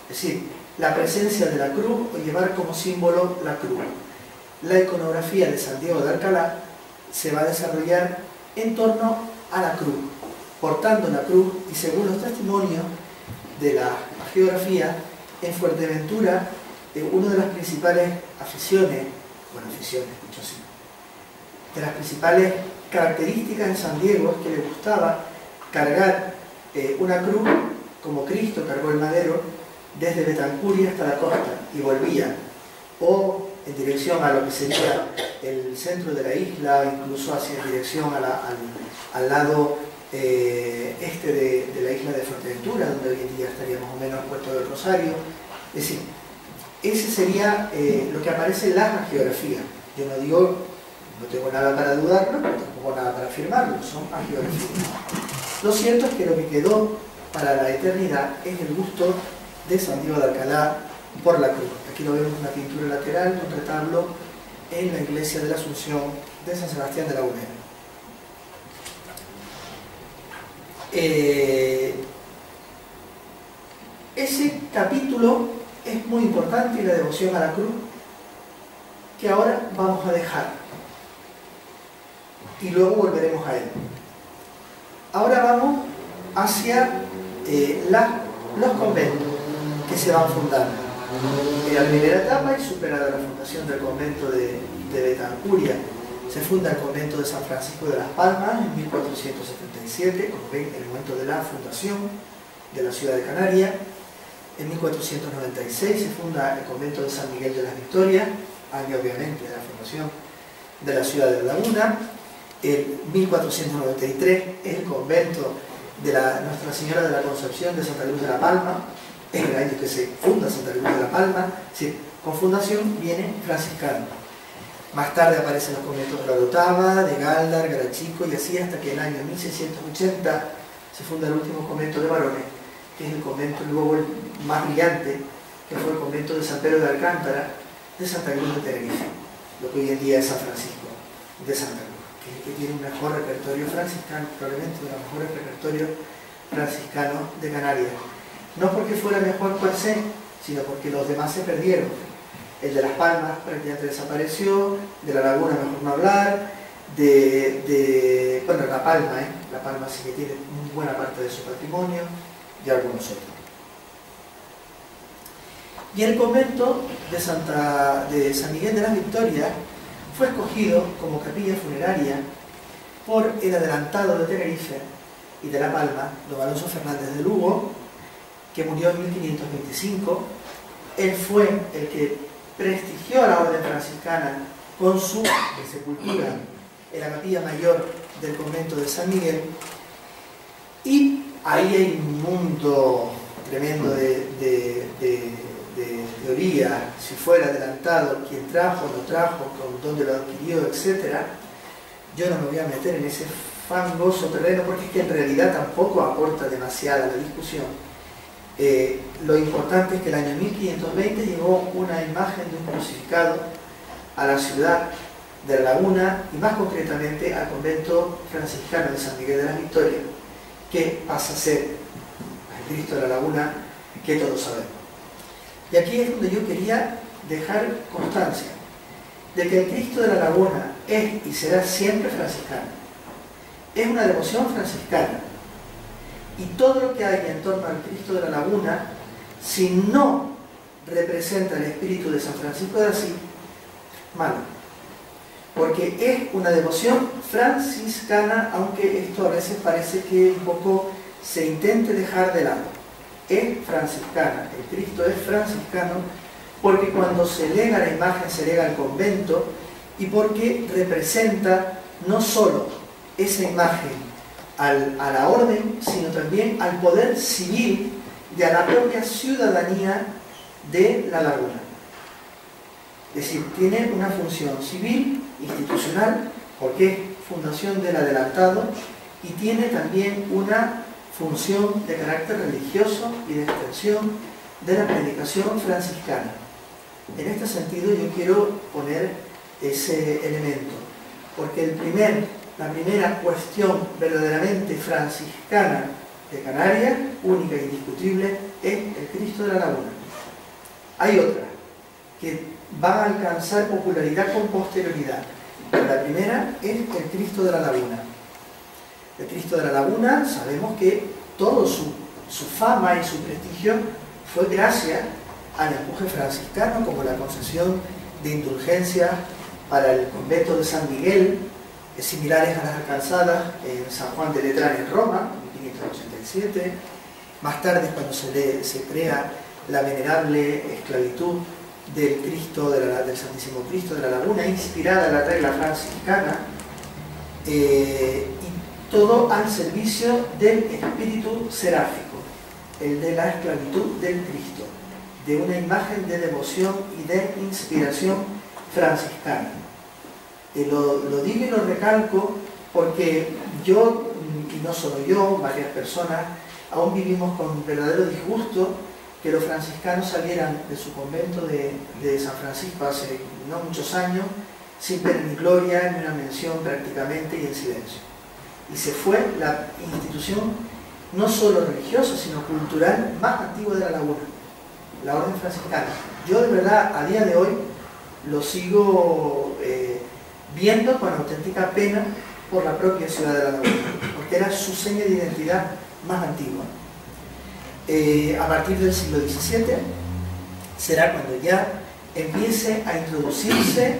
Es decir, la presencia de la cruz o llevar como símbolo la cruz. La iconografía de Santiago de Alcalá se va a desarrollar en torno a la cruz, portando la cruz, y según los testimonios de la geografía, en Fuerteventura, una de las principales aficiones, dicho así, de las principales características de San Diego es que le gustaba cargar una cruz, como Cristo cargó el madero, desde Betancuria hasta la costa y volvía, o en dirección a lo que sería el centro de la isla, incluso hacia dirección al lado este de la isla de Fuerteventura, donde hoy en día estaría más o menos Puerto del Rosario. Es decir, ese sería lo que aparece en la geografía. Yo no digo, no tengo nada para dudarlo, pero tampoco nada para afirmarlo, son geografías. Lo cierto es que lo que quedó para la eternidad es el gusto de Santiago de Alcalá por la cruz. Aquí lo vemos en una pintura lateral, un retablo en la iglesia de la Asunción de San Sebastián de la Lagunera. Ese capítulo es muy importante, y la devoción a la cruz, que ahora vamos a dejar y luego volveremos a él. Ahora vamos hacia los conventos que se van fundando. En la primera etapa, y superada la fundación del convento de Betancuria, se funda el convento de San Francisco de las Palmas en 1477, en el momento de la fundación de la ciudad de Canarias. En 1496 se funda el convento de San Miguel de las Victorias, año obviamente de la fundación de la ciudad de La Laguna. En 1493 es el convento de Nuestra Señora de la Concepción de Santa Cruz de la Palma, es el año que se funda Santa Cruz de la Palma. Sí, con fundación viene franciscano. Más tarde aparecen los conventos de la Orotava, de Galdar, Garachico, y así hasta que en el año 1680 se funda el último convento de varones, que es el convento luego el más brillante, que fue el convento de San Pedro de Alcántara, de Santa Cruz de Tenerife, lo que hoy en día es San Francisco de Santa Cruz, que es el que tiene un mejor repertorio franciscano, probablemente uno de los mejores repertorios franciscanos de Canarias. No porque fuera mejor per se, sino porque los demás se perdieron. El de Las Palmas prácticamente desapareció, de La Laguna mejor no hablar, bueno, La Palma, La Palma sí que tiene muy buena parte de su patrimonio, y algunos otros. Y el convento de San Miguel de las Victorias fue escogido como capilla funeraria por el adelantado de Tenerife y de La Palma, don Alonso Fernández de Lugo, que murió en 1525. Él fue el que prestigió a la orden franciscana con su sepultura en la capilla mayor del convento de San Miguel, y ahí hay un mundo tremendo de de teoría, si fue el adelantado, quién trajo, no trajo, con dónde lo adquirió, etc. Yo no me voy a meter en ese fangoso terreno porque es que en realidad tampoco aporta demasiado a la discusión. Lo importante es que el año 1520 llegó una imagen de un crucificado a la ciudad de La Laguna y más concretamente al convento franciscano de San Miguel de las Victorias, que pasa a ser el Cristo de la Laguna que todos sabemos. Y aquí es donde yo quería dejar constancia de que el Cristo de la Laguna es y será siempre franciscano. Es una devoción franciscana. Y todo lo que hay en torno al Cristo de la Laguna, si no representa el espíritu de San Francisco de Asís, malo. Porque es una devoción franciscana, aunque esto a veces parece que un poco se intente dejar de lado. Es franciscana, el Cristo es franciscano, porque cuando se lega la imagen se lega al convento y porque representa no solo esa imagen a la orden, sino también al poder civil y a la propia ciudadanía de La Laguna. Es decir, tiene una función civil, institucional, porque es fundación del adelantado, y tiene también una función de carácter religioso y de extensión de la predicación franciscana. En este sentido yo quiero poner ese elemento, porque la primera cuestión verdaderamente franciscana de Canarias, única e indiscutible, es el Cristo de la Laguna. Hay otra, que va a alcanzar popularidad con posterioridad, pero la primera es el Cristo de la Laguna. El Cristo de la Laguna, sabemos que todo su fama y su prestigio fue gracias al empuje franciscano, como la concesión de indulgencias para el convento de San Miguel, similares a las alcanzadas en San Juan de Letrán en Roma, en 1587. Más tarde, cuando se crea la venerable esclavitud del Cristo, del Santísimo Cristo de la Laguna, inspirada en la regla franciscana, y todo al servicio del espíritu seráfico, el de la esclavitud del Cristo, de una imagen de devoción y de inspiración franciscana. Lo digo y lo recalco porque yo, y no solo yo, varias personas, aún vivimos con verdadero disgusto que los franciscanos salieran de su convento de San Francisco hace no muchos años sin pena ni gloria, ni una mención prácticamente, y en silencio. Y se fue la institución no solo religiosa, sino cultural más antigua de La Laguna, la Orden Franciscana. Yo de verdad, a día de hoy, lo sigo viendo con auténtica pena por la propia ciudad de La Laguna, porque era su seña de identidad más antigua. A partir del siglo XVII será cuando ya empiece a introducirse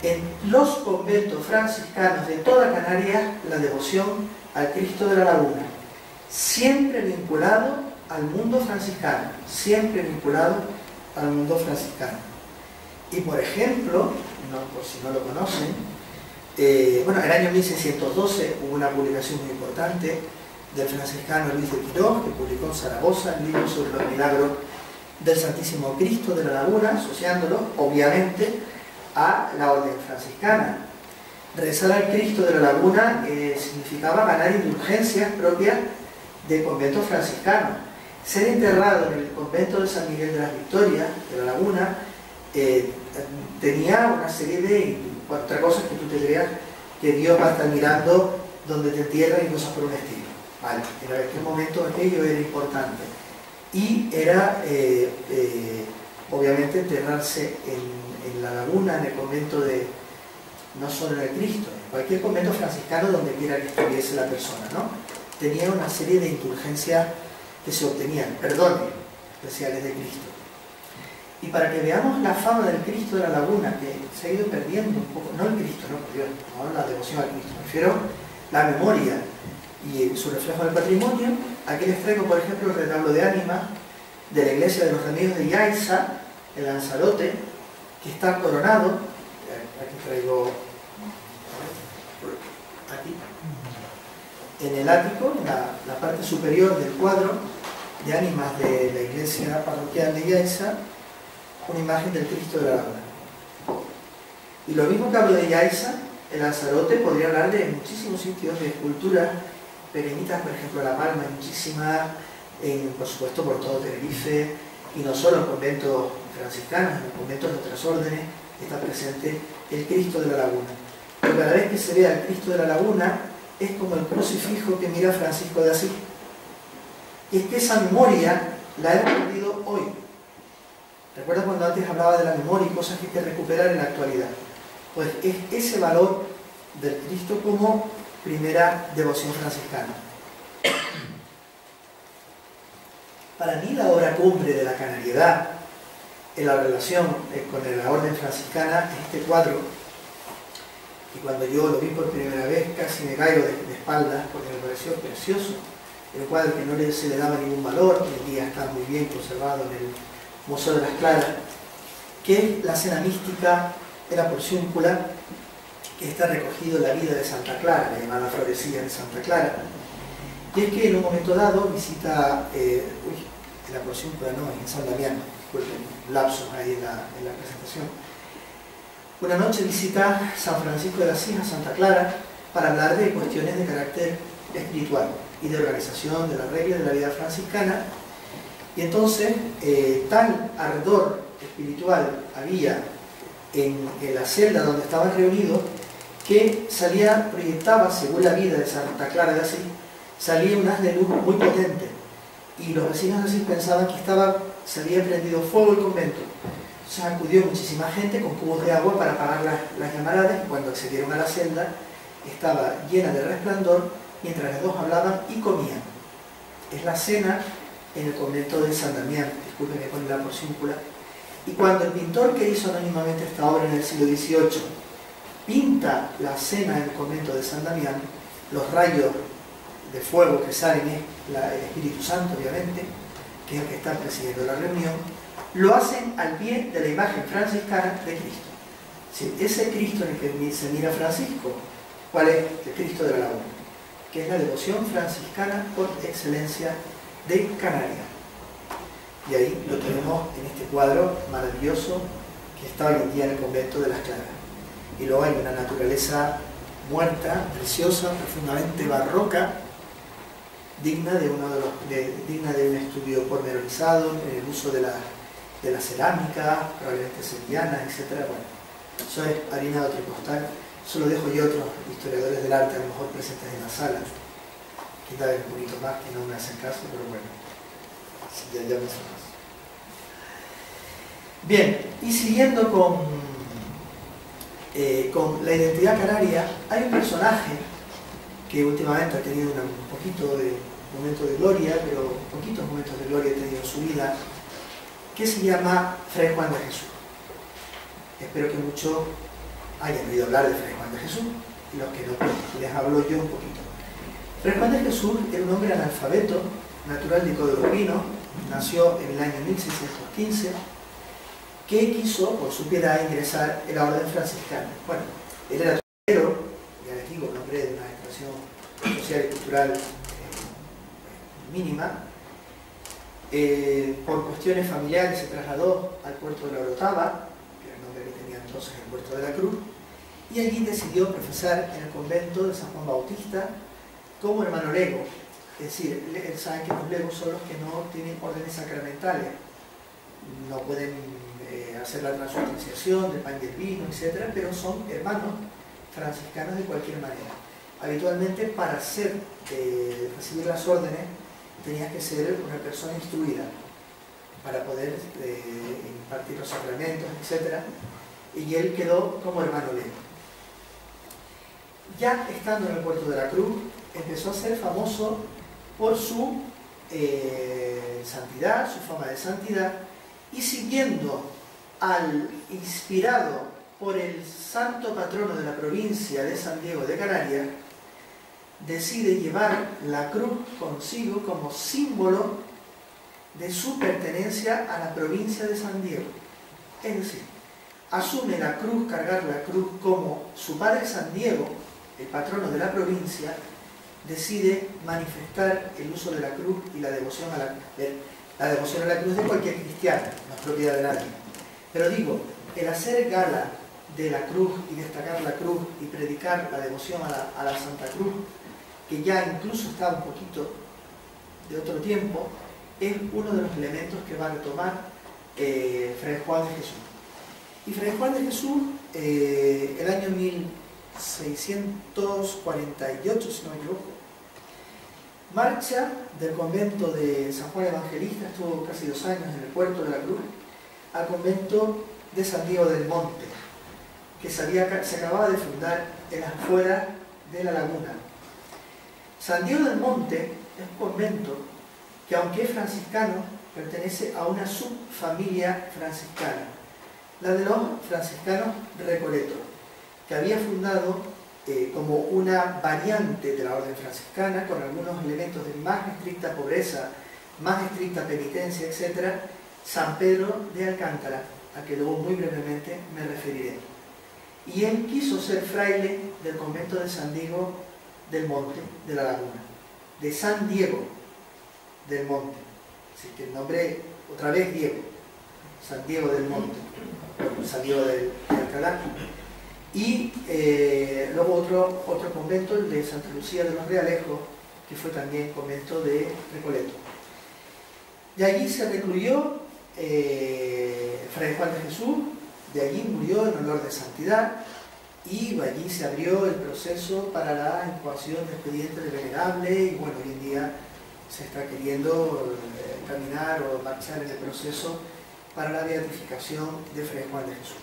en los conventos franciscanos de toda Canarias la devoción al Cristo de la Laguna, siempre vinculado al mundo franciscano, siempre vinculado al mundo franciscano. Y por ejemplo, por si no lo conocen, en el año 1612 hubo una publicación muy importante del franciscano Luis de Quirós, que publicó en Zaragoza el libro sobre los milagros del Santísimo Cristo de la Laguna, asociándolo, obviamente, a la orden franciscana. Rezar al Cristo de la Laguna significaba ganar indulgencias propias de conventos franciscanos. Ser enterrado en el convento de San Miguel de las Victorias, de la Laguna, tenía una serie de otras cosas que tú te creas que Dios va a estar mirando donde te entierran y cosas por un estilo. Vale, en aquel momento aquello era importante. Y era, obviamente, enterrarse en la Laguna, en el convento de, no solo en el Cristo, en cualquier convento franciscano donde quiera que estuviese la persona, ¿no? Tenía una serie de indulgencias que se obtenían, perdones especiales de Cristo. Y para que veamos la fama del Cristo de la Laguna, que se ha ido perdiendo un poco, no el Cristo, no, por Dios, no la devoción al Cristo, prefiero la memoria y su reflejo en el patrimonio. Aquí les traigo, por ejemplo, el retablo de ánima de la iglesia de los Remedios de Yaiza, el Lanzarote, que está coronado. Aquí traigo, aquí, en el ático, en la parte superior del cuadro de ánimas de la iglesia parroquial de Yaiza, una imagen del Cristo de la Laguna. Y lo mismo que hablo de Yaiza, el Lanzarote, podría hablar de muchísimos sitios de esculturas pequeñitas, por ejemplo La Palma, muchísimas, por supuesto por todo Tenerife, y no solo en conventos franciscanos, en conventos de otras órdenes está presente el Cristo de la Laguna. Pero cada vez que se vea el Cristo de la Laguna es como el crucifijo que mira Francisco de Asís. Y es que esa memoria la hemos perdido hoy. ¿Recuerdas cuando antes hablaba de la memoria y cosas que hay que recuperar en la actualidad? Pues es ese valor del Cristo como primera devoción franciscana. Para mí la obra cumbre de la canariedad en la relación con la orden franciscana es este cuadro, y cuando yo lo vi por primera vez casi me caigo de espaldas porque me pareció precioso. El cuadro que no se le daba ningún valor, hoy en día está muy bien conservado en el Museo de las Claras, que es la escena mística de la Porciúncula, que está recogido en la vida de Santa Clara, la llamada Florecilla de Santa Clara. Y es que en un momento dado visita, en la Porciúncula no, en San Damián, disculpen, lapsus ahí en la presentación. Una noche visita San Francisco de Asís a Santa Clara para hablar de cuestiones de carácter espiritual y de organización de la regla de la vida franciscana. Y entonces, tal ardor espiritual había en la celda donde estaban reunidos, que proyectaba, según la vida de Santa Clara de Asís, salía un haz de luz muy potente. Y los vecinos de Asís pensaban que se había prendido fuego el convento. Entonces acudió muchísima gente con cubos de agua para apagar las llamaradas, y cuando accedieron a la celda estaba llena de resplandor mientras los dos hablaban y comían. Es la cena en el convento de San Damián, disculpen que pone la Porciúncula. Y cuando el pintor que hizo anónimamente esta obra en el siglo XVIII pinta la cena en el convento de San Damián, los rayos de fuego que salen es el Espíritu Santo, obviamente, que es el que está presidiendo la reunión, lo hacen al pie de la imagen franciscana de Cristo. Sí, ese Cristo en el que se mira Francisco, ¿cuál es? El Cristo de la Laguna, que es la devoción franciscana por excelencia de Canarias. Y ahí lo tenemos en este cuadro maravilloso que está hoy en día en el convento de las Claras. Y luego hay una naturaleza muerta, preciosa, profundamente barroca, digna de un estudio pormenorizado en el uso de la cerámica, probablemente sevillanas, etc. Bueno, eso es harina de otro costal. Eso lo dejo yo a otros historiadores del arte, a lo mejor presentes en la sala. Quizá un poquito más que no me hacen caso, pero bueno, ya me hacen caso. Bien, y siguiendo con la identidad canaria, hay un personaje que últimamente ha tenido un poquito de momento de gloria, pero poquitos momentos de gloria ha tenido en su vida, que se llama Fray Juan de Jesús. Espero que muchos hayan oído hablar de Fray Juan de Jesús, y los que no, pues les hablo yo un poquito. Fray Juan de Jesús era un hombre analfabeto, natural de Codo de los Pinos, nació en el año 1615, que quiso, por su piedad, ingresar en la orden franciscana. Bueno, él era torero, ya les digo, un hombre de una educación social y cultural mínima. Por cuestiones familiares se trasladó al puerto de la Orotava, que era el nombre que tenía entonces el puerto de la Cruz, y allí decidió profesar en el convento de San Juan Bautista como hermano lego. Es decir, saben que los legos son los que no tienen órdenes sacramentales, no pueden hacer la transubstanciación del pan y el vino, etc., pero son hermanos franciscanos de cualquier manera. Habitualmente, para recibir las órdenes, tenías que ser una persona instruida para poder impartir los sacramentos, etc., y él quedó como hermano lego. Ya estando en el puerto de la Cruz, empezó a ser famoso por su santidad, su fama de santidad, y siguiendo inspirado por el santo patrono de la provincia de San Diego de Canarias, decide llevar la cruz consigo como símbolo de su pertenencia a la provincia de San Diego. Es decir, asume la cruz, cargar la cruz como su padre San Diego, el patrono de la provincia, decide manifestar el uso de la cruz y la devoción a la cruz de cualquier cristiano, no es propiedad de nadie. Pero digo, el hacer gala de la cruz y destacar la cruz y predicar la devoción a la Santa Cruz, que ya incluso está un poquito de otro tiempo, es uno de los elementos que va a retomar Fray Juan de Jesús. Y Fray Juan de Jesús, el año 1648, si no me equivoco, marcha del convento de San Juan Evangelista, estuvo casi 2 años en el Puerto de la Cruz, al convento de San Diego del Monte, que se acababa de fundar en las afueras de la laguna. San Diego del Monte es un convento que, aunque es franciscano, pertenece a una subfamilia franciscana, la de los franciscanos recoletos, que había fundado como una variante de la orden franciscana, con algunos elementos de más estricta pobreza, más estricta penitencia, etc., San Pedro de Alcántara, a que luego muy brevemente me referiré. Y él quiso ser fraile del convento de San Diego del Monte, de la Laguna, de San Diego del Monte. Así que el nombre, otra vez Diego, San Diego del Monte, San Diego de Alcalá. Y luego otro convento, el de Santa Lucía de los Realejos, que fue también convento de Recoleto. De allí se recluyó Fray Juan de Jesús, de allí murió en honor de santidad, y allí se abrió el proceso para la incoación de expediente de venerable, y bueno, hoy en día se está queriendo caminar o marchar en el proceso para la beatificación de Fray Juan de Jesús.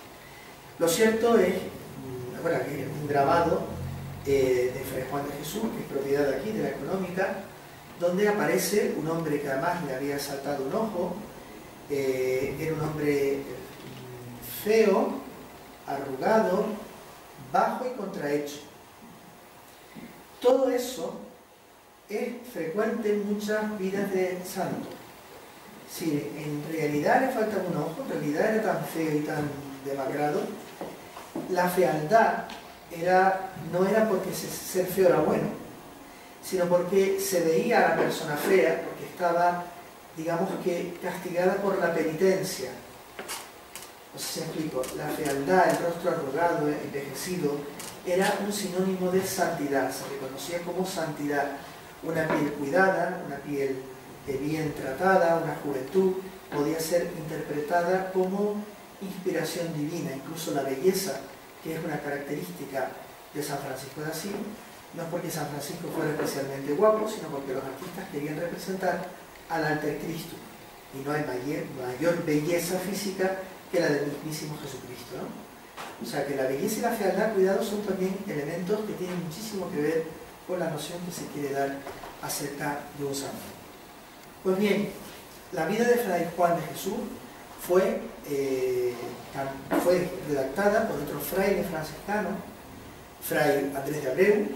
Lo cierto es, bueno, aquí es un grabado de Fray Juan de Jesús, que es propiedad de aquí, de la Económica, donde aparece un hombre que además le había saltado un ojo, era un hombre feo, arrugado, bajo y contrahecho. Todo eso es frecuente en muchas vidas de santos. Si en realidad le faltaba un ojo, en realidad era tan feo y tan demacrado, la fealdad no era porque ser feo era bueno, sino porque se veía a la persona fea, porque estaba, digamos que, castigada por la penitencia. No sé si me explico. La fealdad, el rostro arrugado, envejecido, era un sinónimo de santidad, se reconocía como santidad. Una piel cuidada, una piel bien tratada, una juventud, podía ser interpretada como inspiración divina. Incluso la belleza, que es una característica de San Francisco de Asís, no es porque San Francisco fuera especialmente guapo, sino porque los artistas querían representar al Alter Cristo. Y no hay mayor belleza física que la del mismísimo Jesucristo, ¿no? O sea que la belleza y la fealdad, cuidado, son también elementos que tienen muchísimo que ver con la noción que se quiere dar acerca de un santo. Pues bien, la vida de Fray Juan de Jesús fue redactada por otro fraile franciscano, Fray Andrés de Abreu,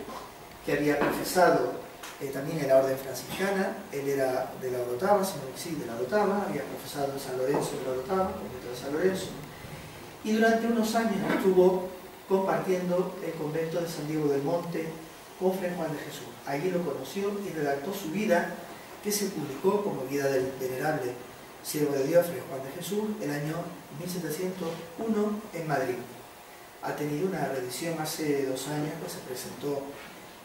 que había profesado también en la orden franciscana. Él era de la Orotava, si no me equivoco, de la Orotava, había profesado en San Lorenzo de la Orotava, convento de San Lorenzo, y durante unos años estuvo compartiendo el convento de San Diego del Monte con Fray Juan de Jesús. Allí lo conoció y redactó su vida, que se publicó como Vida del Venerable Siervo de Dios Fray Juan de Jesús el año 1701 en Madrid. Ha tenido una reedición hace 2 años que se presentó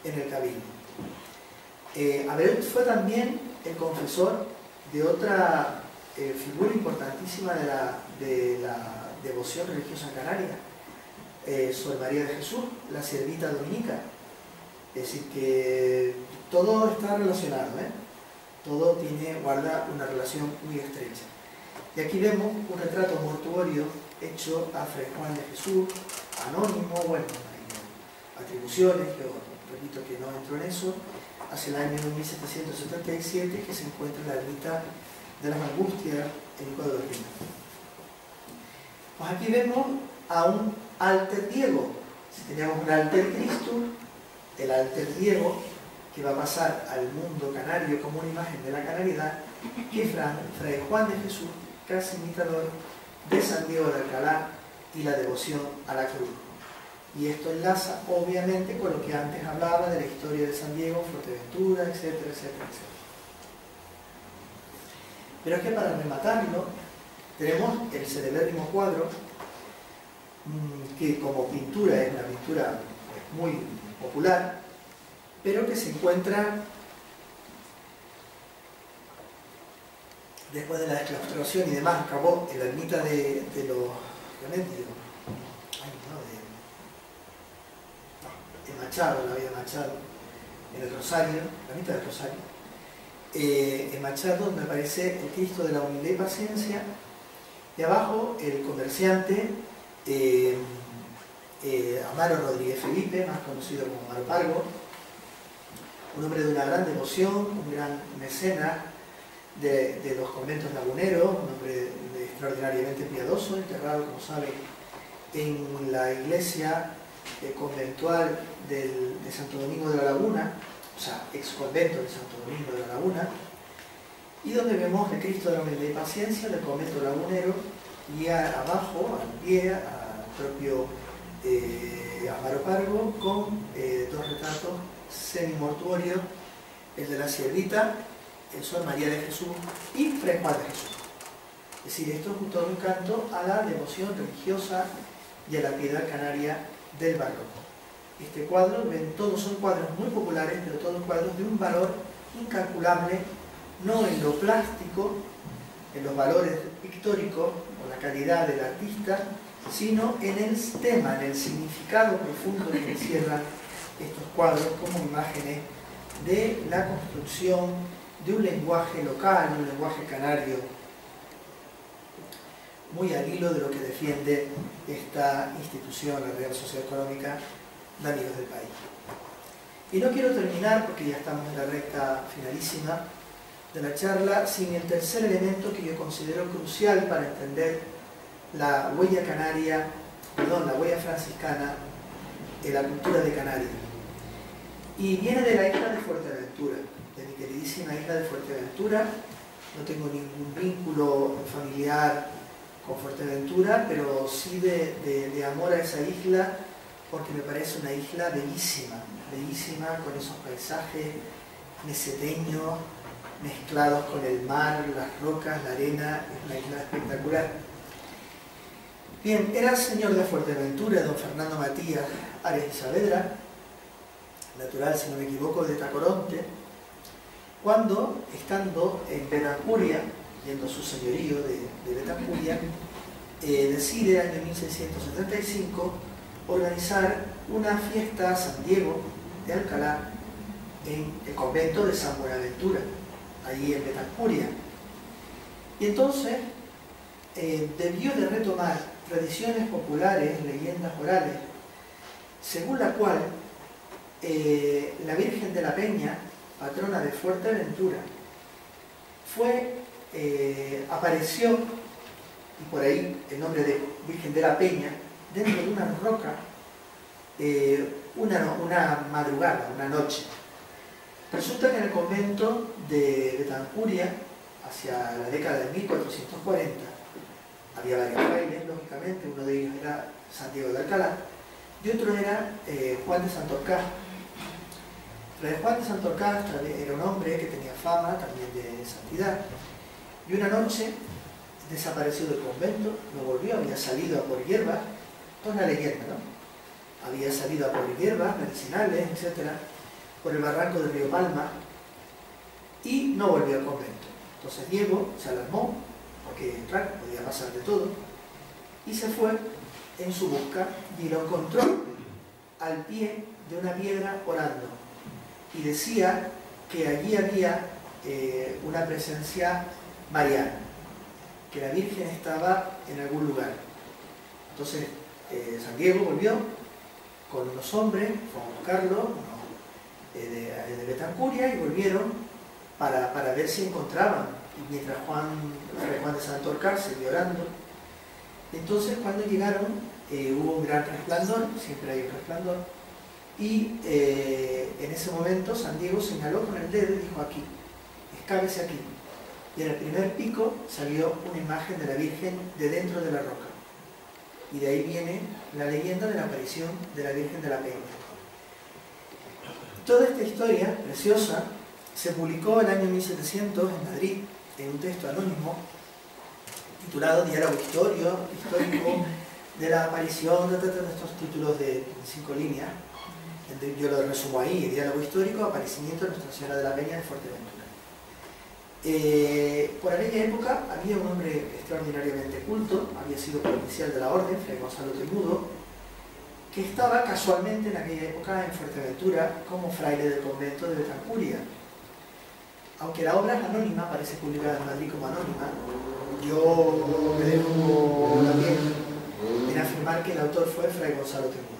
en el Cabildo. Abreu fue también el confesor de otra figura importantísima de la devoción religiosa canaria, Sor María de Jesús, la siervita dominica. Es decir, que todo está relacionado, todo guarda una relación muy estrecha. Y aquí vemos un retrato mortuorio hecho a Fray Juan de Jesús, anónimo, bueno, hay atribuciones, pero repito que no entro en eso, hacia el año 1777, que se encuentra en la ermita de las Angustias en Ecuador. Pues aquí vemos a un Alter Diego. Si teníamos un Alter Cristo, el Alter Diego, que va a pasar al mundo canario como una imagen de la canariedad, que Fray Juan de Jesús, casi imitador de San Diego de Alcalá y la devoción a la cruz. Y esto enlaza obviamente con lo que antes hablaba de la historia de San Diego, Fuerteventura, etcétera, etcétera, etcétera. Pero es que para rematarlo, tenemos el celebérrimo cuadro, que como pintura es una pintura muy popular, pero que se encuentra después de la desclaustración y demás, acabó en la ermita de los de Machado, la vida de Machado, en el Rosario, la ermita del Rosario, en Machado, donde aparece el Cristo de la Humildad y Paciencia, y abajo el comerciante Amaro Rodríguez Felipe, más conocido como Amaro Pargo, un hombre de una gran devoción, un gran mecenas de los conventos laguneros, un hombre extraordinariamente piadoso, enterrado, como saben, en la iglesia conventual de Santo Domingo de la Laguna, o sea, ex convento de Santo Domingo de la Laguna, y donde vemos el Cristo de la Humildad y Paciencia del convento lagunero, y abajo, al pie, al propio Amaro Pargo, con dos retratos semimortuorios, el de la Siervita, el Sor María de Jesús y Fray Juan de Jesús. Es decir, esto es todo un canto a la devoción religiosa y a la piedad canaria del barroco. Este cuadro, ven, todos son cuadros muy populares, pero todos cuadros de un valor incalculable, no en lo plástico, en los valores pictóricos o la calidad del artista, sino en el tema, en el significado profundo que encierran estos cuadros como imágenes de la construcción de un lenguaje local, un lenguaje canario, muy al hilo de lo que defiende esta institución, la Real Sociedad Económica de Amigos del País. Y no quiero terminar, porque ya estamos en la recta finalísima de la charla, sin el tercer elemento que yo considero crucial para entender la huella canaria, perdón, la huella franciscana en la cultura de Canarias. Y viene de la isla de Fuerteventura, de mi queridísima isla de Fuerteventura. No tengo ningún vínculo familiar con Fuerteventura, pero sí de amor a esa isla, porque me parece una isla bellísima, bellísima, con esos paisajes meseteños, mezclados con el mar, las rocas, la arena. Es una isla espectacular. Bien, era señor de Fuerteventura, don Fernando Matías Arias y Saavedra, natural, si no me equivoco, de Tacoronte, cuando, estando en Betancuria, yendo su señorío de Betancuria, decide en el año 1675 organizar una fiesta a San Diego de Alcalá en el convento de San Buenaventura, allí en Betancuria. Y entonces debió de retomar tradiciones populares, leyendas orales, según la cual la Virgen de la Peña, patrona de Fuerteventura, apareció, y por ahí el nombre de Virgen de la Peña, dentro de una roca, una madrugada, una noche. Resulta que en el convento de Betancuria, hacia la década de 1440, había varios frailes, lógicamente. Uno de ellos era Santiago de Alcalá y otro era Juan de Santorcaz. Fray Juan de Santorcaz era un hombre que tenía fama también de santidad, y una noche desapareció del convento, no volvió, había salido a por hierbas, toda una leyenda, ¿no? Había salido a por hierbas medicinales, etc., por el barranco del río Palma, y no volvió al convento. Entonces Diego se alarmó, porque claro, podía pasar de todo, y se fue en su busca y lo encontró al pie de una piedra orando, y decía que allí había una presencia mariana, que la Virgen estaba en algún lugar. Entonces San Diego volvió con unos hombres, fue a buscarlo, de Betancuria, y volvieron para ver si encontraban. Y mientras Fray Juan de Santorcaz seguía orando, entonces cuando llegaron hubo un gran resplandor, siempre hay un resplandor, y en ese momento San Diego señaló con el dedo y dijo: aquí, escábese aquí. Y en el primer pico salió una imagen de la Virgen de dentro de la roca. Y de ahí viene la leyenda de la aparición de la Virgen de la Peña. Toda esta historia preciosa se publicó en el año 1700 en Madrid, en un texto anónimo titulado Diálogo histórico de la aparición de estos títulos de 5 líneas. Yo lo resumo ahí: Diálogo histórico, aparecimiento de Nuestra Señora de la Peña de Fuerteventura. Por aquella época había un hombre extraordinariamente culto, había sido provincial de la orden, Fray Gonzalo Temudo, que estaba casualmente en aquella época en Fuerteventura como fraile del convento de Betancuria. Aunque la obra es anónima, aparece publicada en Madrid como anónima, yo me dejo también en afirmar que el autor fue Fray Gonzalo Temudo,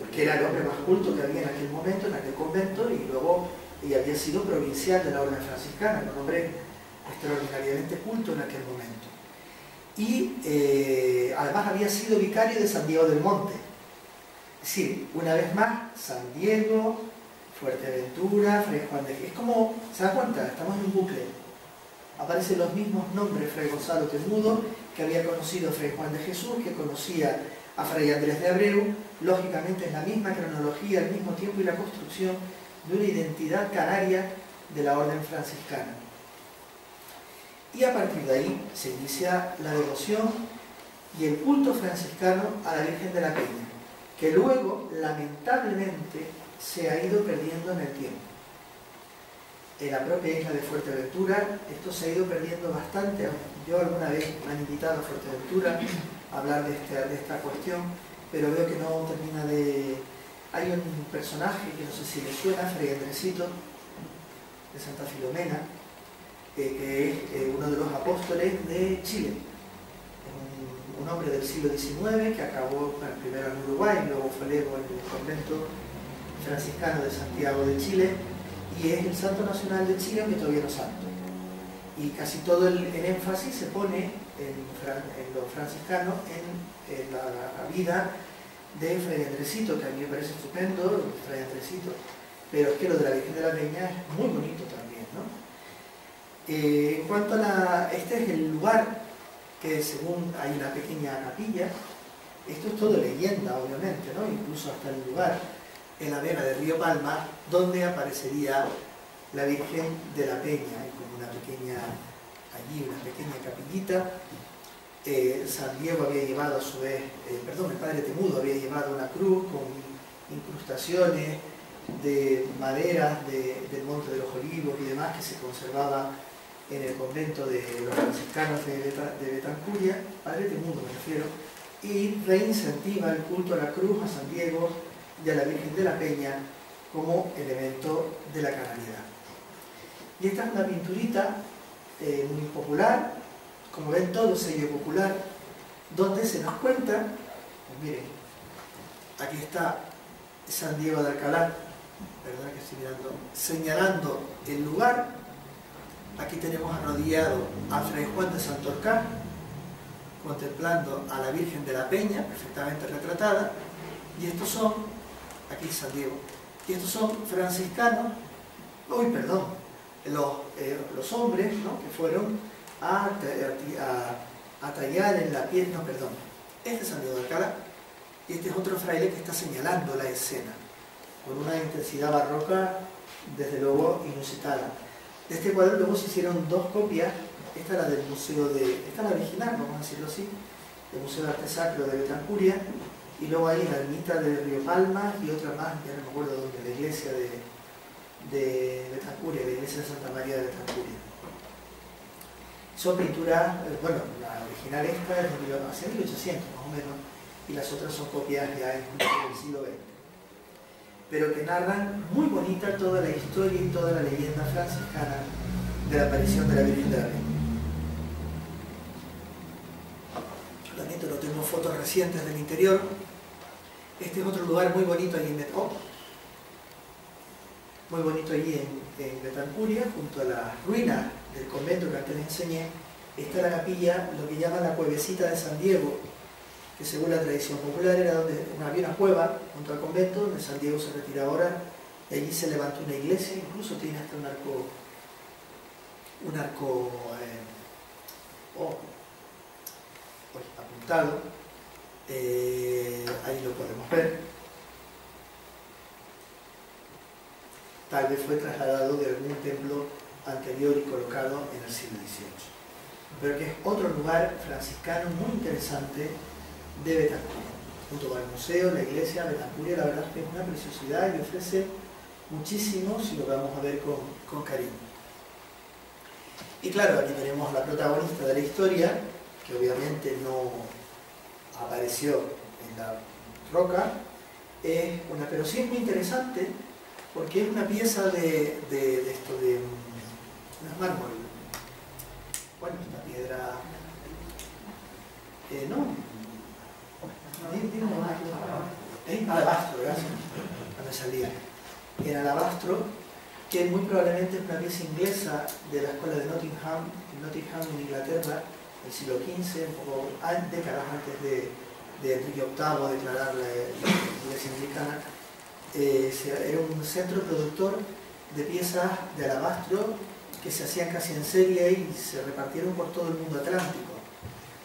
porque era el hombre más culto que había en aquel momento, en aquel convento, y luego había sido provincial de la orden franciscana, un hombre extraordinariamente culto en aquel momento. Y además había sido vicario de San Diego del Monte. Es decir, una vez más, San Diego, Fuerteventura, Fray Juan de Jesús. Es como, ¿se da cuenta? Estamos en un bucle. Aparecen los mismos nombres: Fray Gonzalo Temudo, que había conocido a Fray Juan de Jesús, que conocía a Fray Andrés de Abreu. Lógicamente es la misma cronología, el mismo tiempo y la construcción de una identidad canaria de la orden franciscana. Y a partir de ahí se inicia la devoción y el culto franciscano a la Virgen de la Peña, que luego, lamentablemente, se ha ido perdiendo en el tiempo. En la propia isla de Fuerteventura esto se ha ido perdiendo bastante. Yo alguna vez me han invitado a Fuerteventura a hablar de esta cuestión, pero veo que no termina de... Hay un personaje que no sé si le suena, Fray Andresito, de Santa Filomena, que es uno de los apóstoles de Chile. Un hombre del siglo XIX que acabó primero en Uruguay, luego fue lego en el convento franciscano de Santiago de Chile, y es el santo nacional de Chile, aunque todavía no es santo. Y casi todo el énfasis se pone en lo franciscano, en la vida de Fray Andresito, que a mí me parece estupendo, Fray Andresito, pero es que lo de la Virgen de la Peña es muy bonito también, ¿no? En cuanto a este es el lugar que, según hay una pequeña capilla, esto es todo leyenda, obviamente, ¿no? Incluso hasta el lugar, en la vega del río Palma, donde aparecería la Virgen de la Peña, hay como una pequeña, allí una pequeña capillita. San Diego había llevado a su vez, el padre Temudo había llevado una cruz con incrustaciones de maderas del Monte de los Olivos y demás, que se conservaba en el convento de los franciscanos de Betancuria, padre Temudo me refiero, y reincentiva el culto a la cruz, a San Diego y a la Virgen de la Peña como elemento de la canalidad. Y esta es una pinturita muy popular, como ven, todo sello popular, donde se nos cuenta, pues miren, aquí está San Diego de Alcalá, ¿verdad? Que estoy mirando, señalando el lugar. Aquí tenemos arrodillado a Fray Juan de Santorcán, contemplando a la Virgen de la Peña, perfectamente retratada, y estos son, aquí San Diego, y estos son franciscanos, los hombres, ¿no?, que fueron a tallar en la piel, este es San Diego de Alcalá, y este es otro fraile que está señalando la escena, con una intensidad barroca, desde luego, inusitada. De este cuadro luego se hicieron dos copias, esta es la del museo esta es la original, vamos a decirlo así, del Museo de Arte Sacro de Betancuria, y luego hay la ermita de Río Palma y otra más, ya no me acuerdo dónde, la iglesia de Betancuria, la iglesia de Santa María de Betancuria. Son pinturas, bueno, la original esta es hacia 1800 más o menos, y las otras son copias ya del siglo XX. Pero que narran muy bonita toda la historia y toda la leyenda franciscana de la aparición de la Virgen de la Peña. Lamento, no tengo fotos recientes del interior. Este es otro lugar muy bonito allí en muy bonito allí en Betancuria, junto a las ruinas del convento que antes les enseñé. Está la capilla, lo que llaman la cuevecita de San Diego, que según la tradición popular era donde había una cueva junto al convento, donde San Diego se retira ahora, y allí se levantó una iglesia, incluso tiene hasta un arco apuntado, ahí lo podemos ver. Tal vez fue trasladado de algún templo anterior y colocado en el siglo XVIII. pero que es otro lugar franciscano muy interesante de Betancuria. Junto con el museo, la iglesia, Betancuria, la verdad es que es una preciosidad y ofrece muchísimo si lo vamos a ver con cariño. Y claro, aquí tenemos la protagonista de la historia, que obviamente no apareció en la roca, pero sí es muy interesante porque es una pieza de no es mármol, bueno, esta piedra, alabastro, gracias, no me salía, en alabastro, que muy probablemente es una pieza inglesa de la escuela de Nottingham en Inglaterra, del siglo XV, un poco décadas antes de Enrique VIII declarar la iglesia anglicana. Era un centro productor de piezas de alabastro que se hacían casi en serie y se repartieron por todo el mundo atlántico.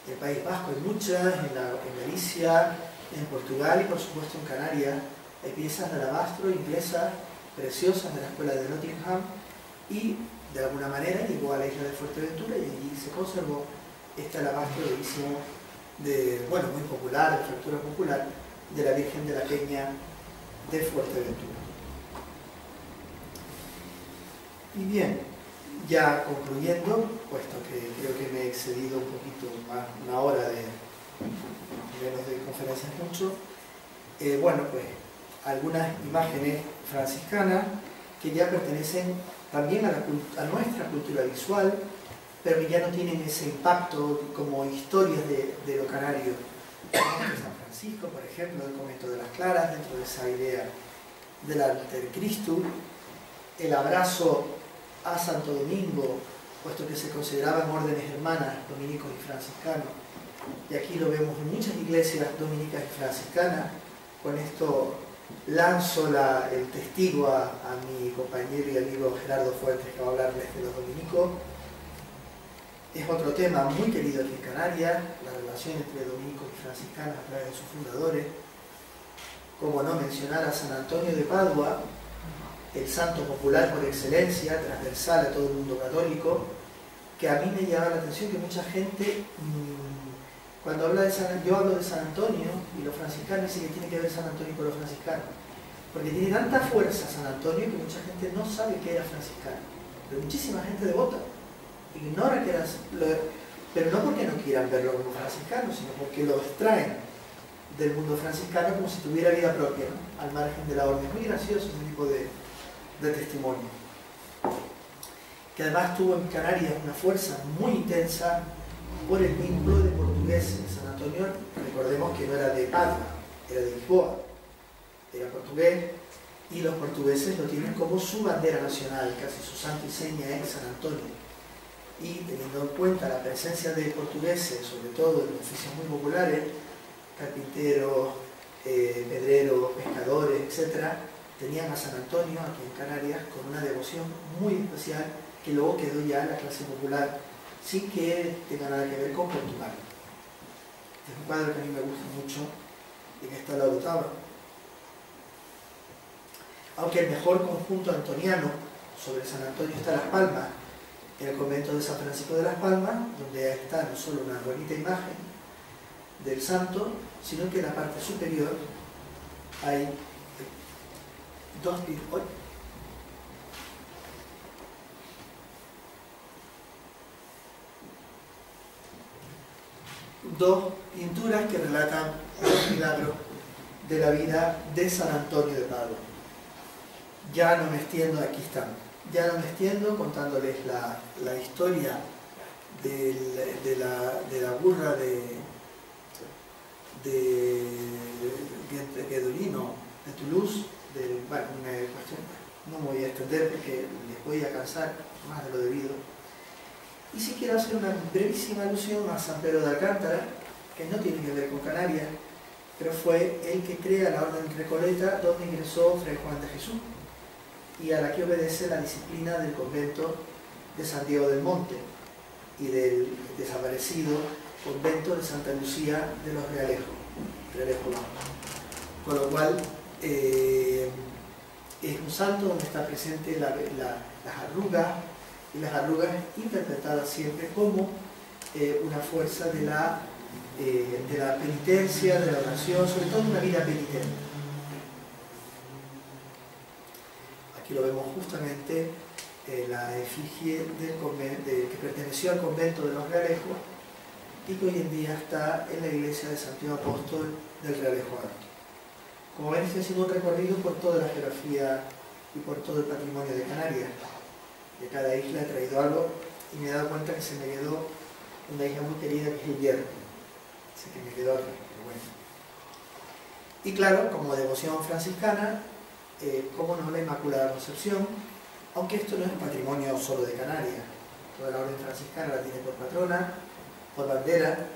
En el País Vasco hay muchas, en Galicia, en Portugal y por supuesto en Canarias hay piezas de alabastro inglesas preciosas de la escuela de Nottingham y de alguna manera llegó a la isla de Fuerteventura y allí se conservó este alabastro bellísimo, muy popular, de factura popular, de la Virgen de la Peña de Fuerteventura. Y bien, ya concluyendo, puesto que creo que me he excedido un poquito más, una hora de menos de conferencias mucho, pues algunas imágenes franciscanas que ya pertenecen también a nuestra cultura visual, pero que ya no tienen ese impacto como historias de lo canario. San Francisco, por ejemplo, el convento de las Claras, dentro de esa idea del Alter Christus, el abrazo a Santo Domingo, puesto que se consideraban órdenes hermanas, dominicos y franciscanos, y aquí lo vemos en muchas iglesias dominicas y franciscanas. Con esto lanzo el testigo a mi compañero y amigo Gerardo Fuentes, que va a hablarles de los dominicos. Es otro tema muy querido aquí en Canarias, la relación entre dominicos y franciscanos a través de sus fundadores. Como no mencionar a San Antonio de Padua, el santo popular por excelencia, transversal a todo el mundo católico, que a mí me llama la atención que mucha gente, cuando habla de yo hablo de San Antonio y los franciscanos, dice que tiene que ver San Antonio con los franciscanos, porque tiene tanta fuerza San Antonio que mucha gente no sabe que era franciscano, pero muchísima gente devota ignora que era, pero no porque no quieran verlo como franciscano, sino porque lo extraen del mundo franciscano como si tuviera vida propia, ¿no? Al margen de la orden. Es muy gracioso ese tipo de testimonio, que además tuvo en Canarias una fuerza muy intensa por el vínculo de portugueses. San Antonio, recordemos que no era de Padua, era de Lisboa, era portugués, y los portugueses lo tienen como su bandera nacional, casi su santo y seña es San Antonio. Y teniendo en cuenta la presencia de portugueses, sobre todo en oficios muy populares, carpinteros, pedreros, pescadores, etc., tenían a San Antonio aquí en Canarias con una devoción muy especial que luego quedó ya en la clase popular sin que tenga nada que ver con Portugal. Es un cuadro que a mí me gusta mucho y que está al lado de Tauro. Aunque el mejor conjunto antoniano sobre San Antonio está Las Palmas, en el convento de San Francisco de Las Palmas, donde está no solo una bonita imagen del santo, sino que en la parte superior hay dos pinturas que relatan los milagros de la vida de San Antonio de Padua. Ya no me extiendo, aquí están. Ya no me extiendo contándoles la historia de la burra de Guedolino, de Toulouse, una cuestión, no me voy a extender porque les voy a cansar más de lo debido. Y si quiero hacer una brevísima alusión a San Pedro de Alcántara, que no tiene que ver con Canarias, pero fue el que crea la Orden Recoleta, donde ingresó Fray Juan de Jesús, y a la que obedece la disciplina del convento de San Diego del Monte y del desaparecido convento de Santa Lucía de los Realejos. Con lo cual es un santo donde está presente las arrugas, y las arrugas interpretadas siempre como una fuerza de la penitencia, de la oración, sobre todo una vida penitente. Aquí lo vemos justamente la efigie que perteneció al convento de los Realejos y que hoy en día está en la iglesia de Santiago Apóstol del Realejo Alto. Como ven, estoy haciendo un recorrido por toda la geografía y por todo el patrimonio de Canarias. De cada isla he traído algo y me he dado cuenta que se me quedó una isla muy querida que es el Hierro. Así que me quedó otra, pero bueno. Y claro, como devoción franciscana, cómo no, la Inmaculada Concepción, aunque esto no es un patrimonio solo de Canarias. Toda la orden franciscana la tiene por patrona, por bandera,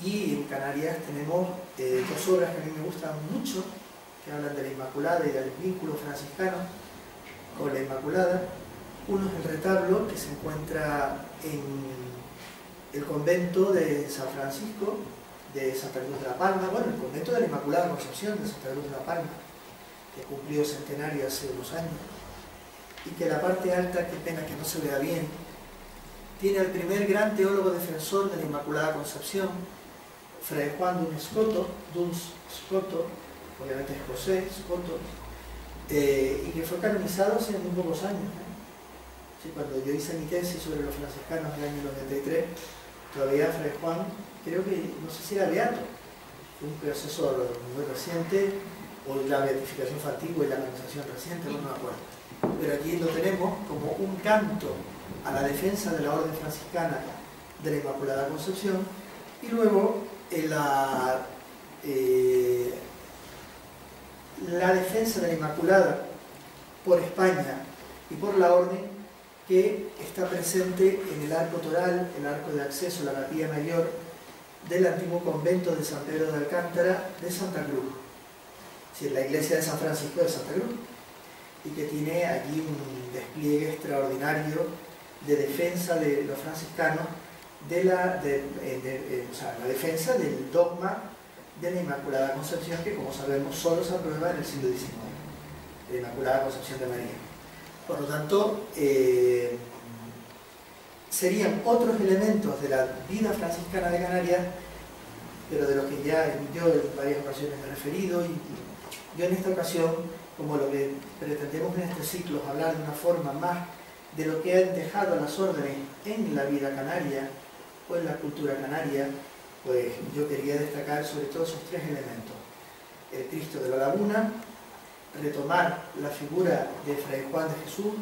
y en Canarias tenemos dos obras que a mí me gustan mucho, que hablan de la Inmaculada y del vínculo franciscano con la Inmaculada. Uno es el retablo que se encuentra en el convento de San Francisco, de Santa Cruz de la Palma, bueno, el convento de la Inmaculada Concepción de Santa Cruz de la Palma, que cumplió centenario hace unos años, y que la parte alta, qué pena que no se vea bien, tiene al primer gran teólogo defensor de la Inmaculada Concepción, Fray Juan Duns Scoto, obviamente escocés, Scoto, y que fue canonizado hace muy pocos años. Sí, cuando yo hice mi tesis sobre los franciscanos en el año 93, todavía Fray Juan, creo que, no sé si era beato, fue un proceso muy reciente, o la beatificación fue antigua y la canonización reciente, no me acuerdo. Pero aquí lo tenemos como un canto a la defensa de la orden franciscana de la Inmaculada Concepción, y luego la defensa de la Inmaculada por España y por la orden, que está presente en el arco toral, el arco de acceso a la capilla mayor del antiguo convento de San Pedro de Alcántara de Santa Cruz, es decir, la iglesia de San Francisco de Santa Cruz, y que tiene allí un despliegue extraordinario de defensa de los franciscanos, la defensa del dogma de la Inmaculada Concepción, que como sabemos solo se aprueba en el siglo XIX, la Inmaculada Concepción de María. Por lo tanto, serían otros elementos de la vida franciscana de Canarias, pero de los que ya yo en varias ocasiones me he referido, y yo en esta ocasión, como lo que pretendemos en este ciclo es hablar de una forma más de lo que han dejado las órdenes en la vida canaria o en la cultura canaria, pues yo quería destacar sobre todo esos tres elementos: el Cristo de la Laguna, retomar la figura de Fray Juan de Jesús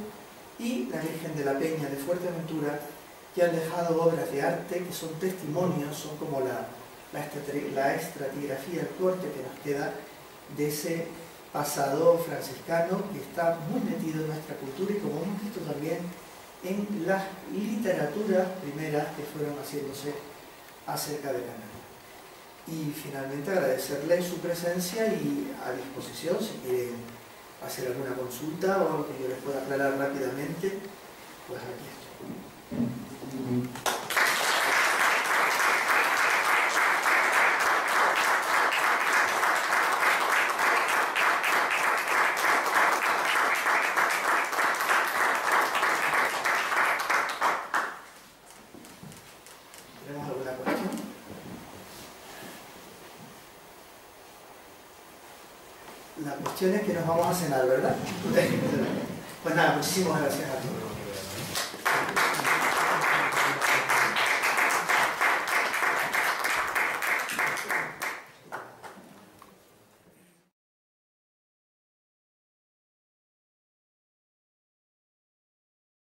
y la Virgen de la Peña de Fuerteventura, que han dejado obras de arte que son testimonios, son como la estratigrafía, el corte que nos queda de ese pasado franciscano que está muy metido en nuestra cultura, y como hemos visto también en las literaturas primeras que fueron haciéndose acerca de Canarias. Y finalmente agradecerle su presencia y a disposición si quieren hacer alguna consulta o algo que yo les pueda aclarar rápidamente, pues aquí estoy. La cuestión es que nos vamos a cenar, ¿verdad? Pues nada, muchísimas gracias a todos.